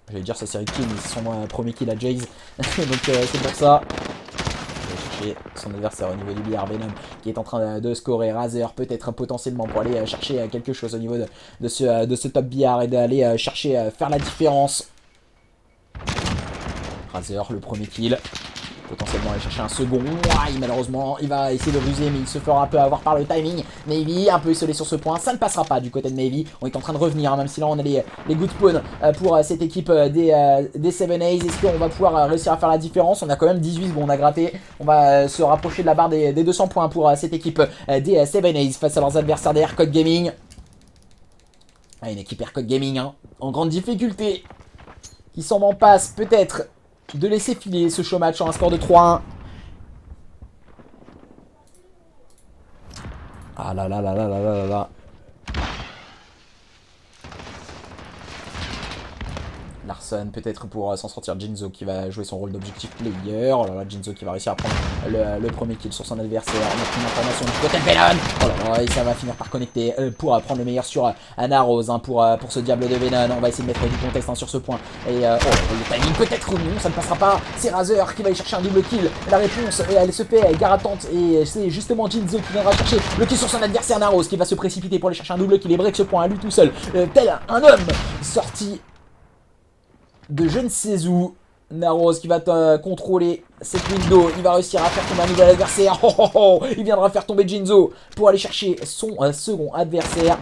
J'allais dire sa série de kills, mais c'est son premier kill à Jayce. Donc c'est pour ça. Il va chercher son adversaire au niveau du billard, Venom, qui est en train de scorer. Razer peut-être potentiellement pour aller chercher quelque chose au niveau de ce top billard et d'aller chercher faire la différence. Razer, le premier kill. Potentiellement aller chercher un second. Ouais, malheureusement, il va essayer de ruser, mais il se fera un peu avoir par le timing. Navy, un peu isolé sur ce point. Ça ne passera pas du côté de Navy. On est en train de revenir, hein, même si là on a les good spawns pour cette équipe des 7 A's. Est-ce qu'on va pouvoir réussir à faire la différence? On a quand même 18 secondes à gratter. On va se rapprocher de la barre des 200 points pour cette équipe des 7 A's face à leurs adversaires des Aircode Gaming. Ah, une équipe Aircode Gaming hein, en grande difficulté. Qui s'en m'en passe peut-être de laisser filer ce show match sur un score de 3-1. Ah là là là là là là là. Larson peut-être pour s'en sortir. Jinzo qui va jouer son rôle d'objectif player. Oh là là, Jinzo qui va réussir à prendre le premier kill sur son adversaire. On a pris une information du côté de Venom. Oh là là, et ça va finir par connecter pour prendre le meilleur sur Narose hein, pour ce diable de Venom. On va essayer de mettre du contest hein, sur ce point. Et le timing peut-être non, ça ne passera pas. C'est Razer qui va aller chercher un double kill. La réponse, elle se fait garatante. Et c'est justement Jinzo qui viendra chercher le kill sur son adversaire Narose qui va se précipiter pour aller chercher un double kill et break ce point à lui tout seul. Tel un homme sorti de je ne sais où. Narose qui va contrôler cette window. Il va réussir à faire tomber un nouvel adversaire. Oh, oh, oh. Il viendra faire tomber Jinzo pour aller chercher son second adversaire.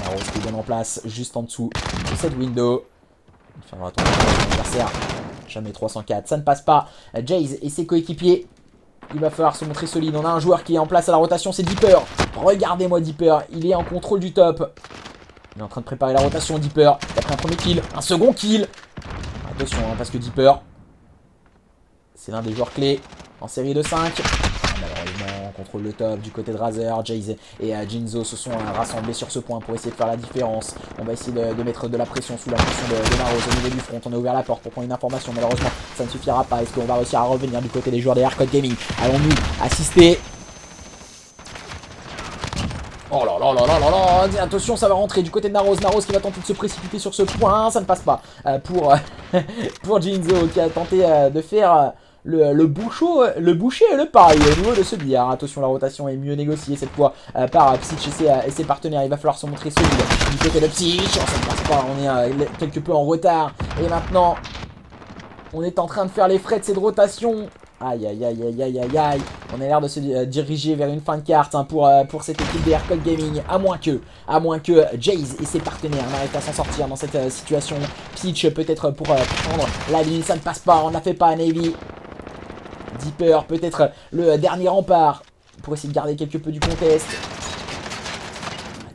Narose qui est bien en place juste en dessous de cette window. Il viendra tomber son adversaire. Jamais 304. Ça ne passe pas. Jayce et ses coéquipiers. Il va falloir se montrer solide. On a un joueur qui est en place à la rotation. C'est Deeper. Regardez-moi Deeper. Il est en contrôle du top. Il est en train de préparer la rotation, Deeper. Il a pris un premier kill, un second kill. Attention, hein, parce que Deeper, c'est l'un des joueurs clés en série de 5. Malheureusement, on contrôle le top du côté de Razer. Jayce et Jinzo se sont rassemblés sur ce point pour essayer de faire la différence. On va essayer de mettre de la pression sous la pression de Narose au niveau du front. On a ouvert la porte pour prendre une information. Malheureusement, ça ne suffira pas. Est-ce qu'on va réussir à revenir du côté des joueurs des Aircode Gaming? Allons-nous assister? Oh là là là là là là. Attention, ça va rentrer du côté de Narose. Narose qui va tenter de se précipiter sur ce point. Ça ne passe pas pour Jinzo qui a tenté de faire le boucher et le pareil au niveau de ce billard. Attention, la rotation est mieux négociée cette fois par Psych et ses partenaires. Il va falloir se montrer solide du côté de Psych. Ça ne passe pas, on est quelque peu en retard. Et maintenant, on est en train de faire les frais de cette rotation. Aïe aïe aïe aïe aïe aïe aïe. On a l'air de se diriger vers une fin de carte hein, pour cette équipe des Aircode Gaming. À moins que Jayce et ses partenaires n'arrivent à s'en sortir dans cette situation. Psych peut-être pour prendre la ligne. Ça ne passe pas, on ne la fait pas à Navy. Deeper peut-être le dernier rempart pour essayer de garder quelque peu du contest.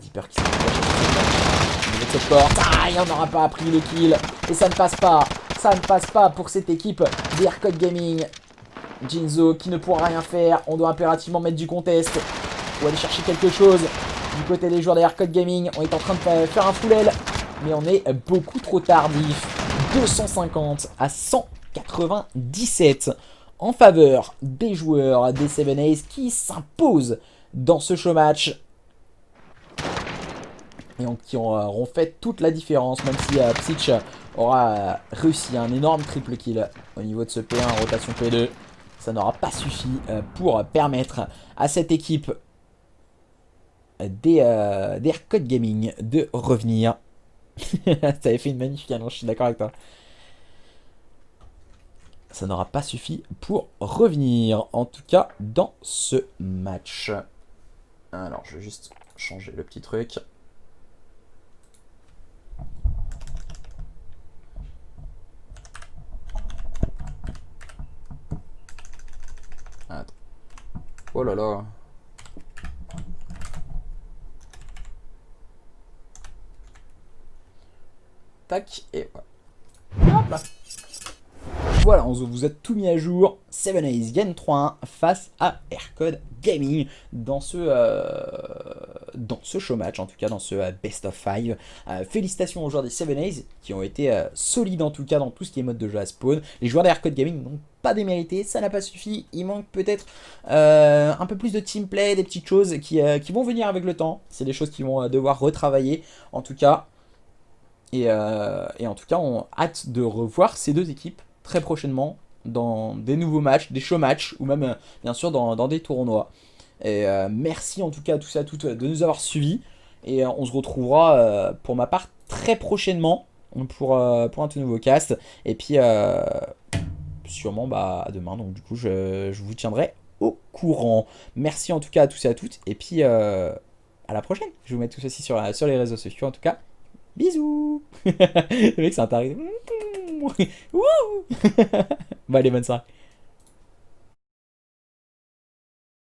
Deeper qui s'est rapproché de cette porte. Aïe, on n'aura pas pris le kill. Et ça ne passe pas. Ça ne passe pas pour cette équipe des Aircode Gaming. Jinzo qui ne pourra rien faire. On doit impérativement mettre du contest ou aller chercher quelque chose du côté des joueurs des Aircode Gaming. On est en train de faire un full L, mais on est beaucoup trop tardif. 250 à 197 en faveur des joueurs des 7 A's qui s'imposent dans ce show match et qui auront fait toute la différence, même si Psych aura réussi un énorme triple kill au niveau de ce P1 rotation P2. Ça n'aura pas suffi pour permettre à cette équipe des Aircode Gaming de revenir. Ça avait fait une magnifique annonce, je suis d'accord avec toi. Ça n'aura pas suffi pour revenir, en tout cas dans ce match. Alors, je vais juste changer le petit truc. Attends. Oh là là. Tac, et voilà. Hop là. voilà, on vous a tout mis à jour. 7 Ace gagne 3-1 face à Aircode Gaming dans ce show match, en tout cas dans ce best of 5. Félicitations aux joueurs des 7 Ace qui ont été solides en tout cas dans tout ce qui est mode de jeu à spawn. Les joueurs d'Aircode Gaming n'ont pas démérité, ça n'a pas suffi. Il manque peut-être un peu plus de teamplay, des petites choses qui vont venir avec le temps. C'est des choses qui vont devoir retravailler en tout cas. Et en tout cas, on a hâte de revoir ces deux équipes très prochainement dans des nouveaux matchs, des show matchs ou même bien sûr dans des tournois. Et merci en tout cas à tous et à toutes de nous avoir suivis. Et on se retrouvera pour ma part très prochainement pour un tout nouveau cast. Et puis sûrement à demain. Donc du coup je vous tiendrai au courant. Merci en tout cas à tous et à toutes. Et puis à la prochaine. Je vais vous mettre tout ceci sur les réseaux sociaux en tout cas. Bisous. Le mec c'est un taré. Bon allez, bonne soirée.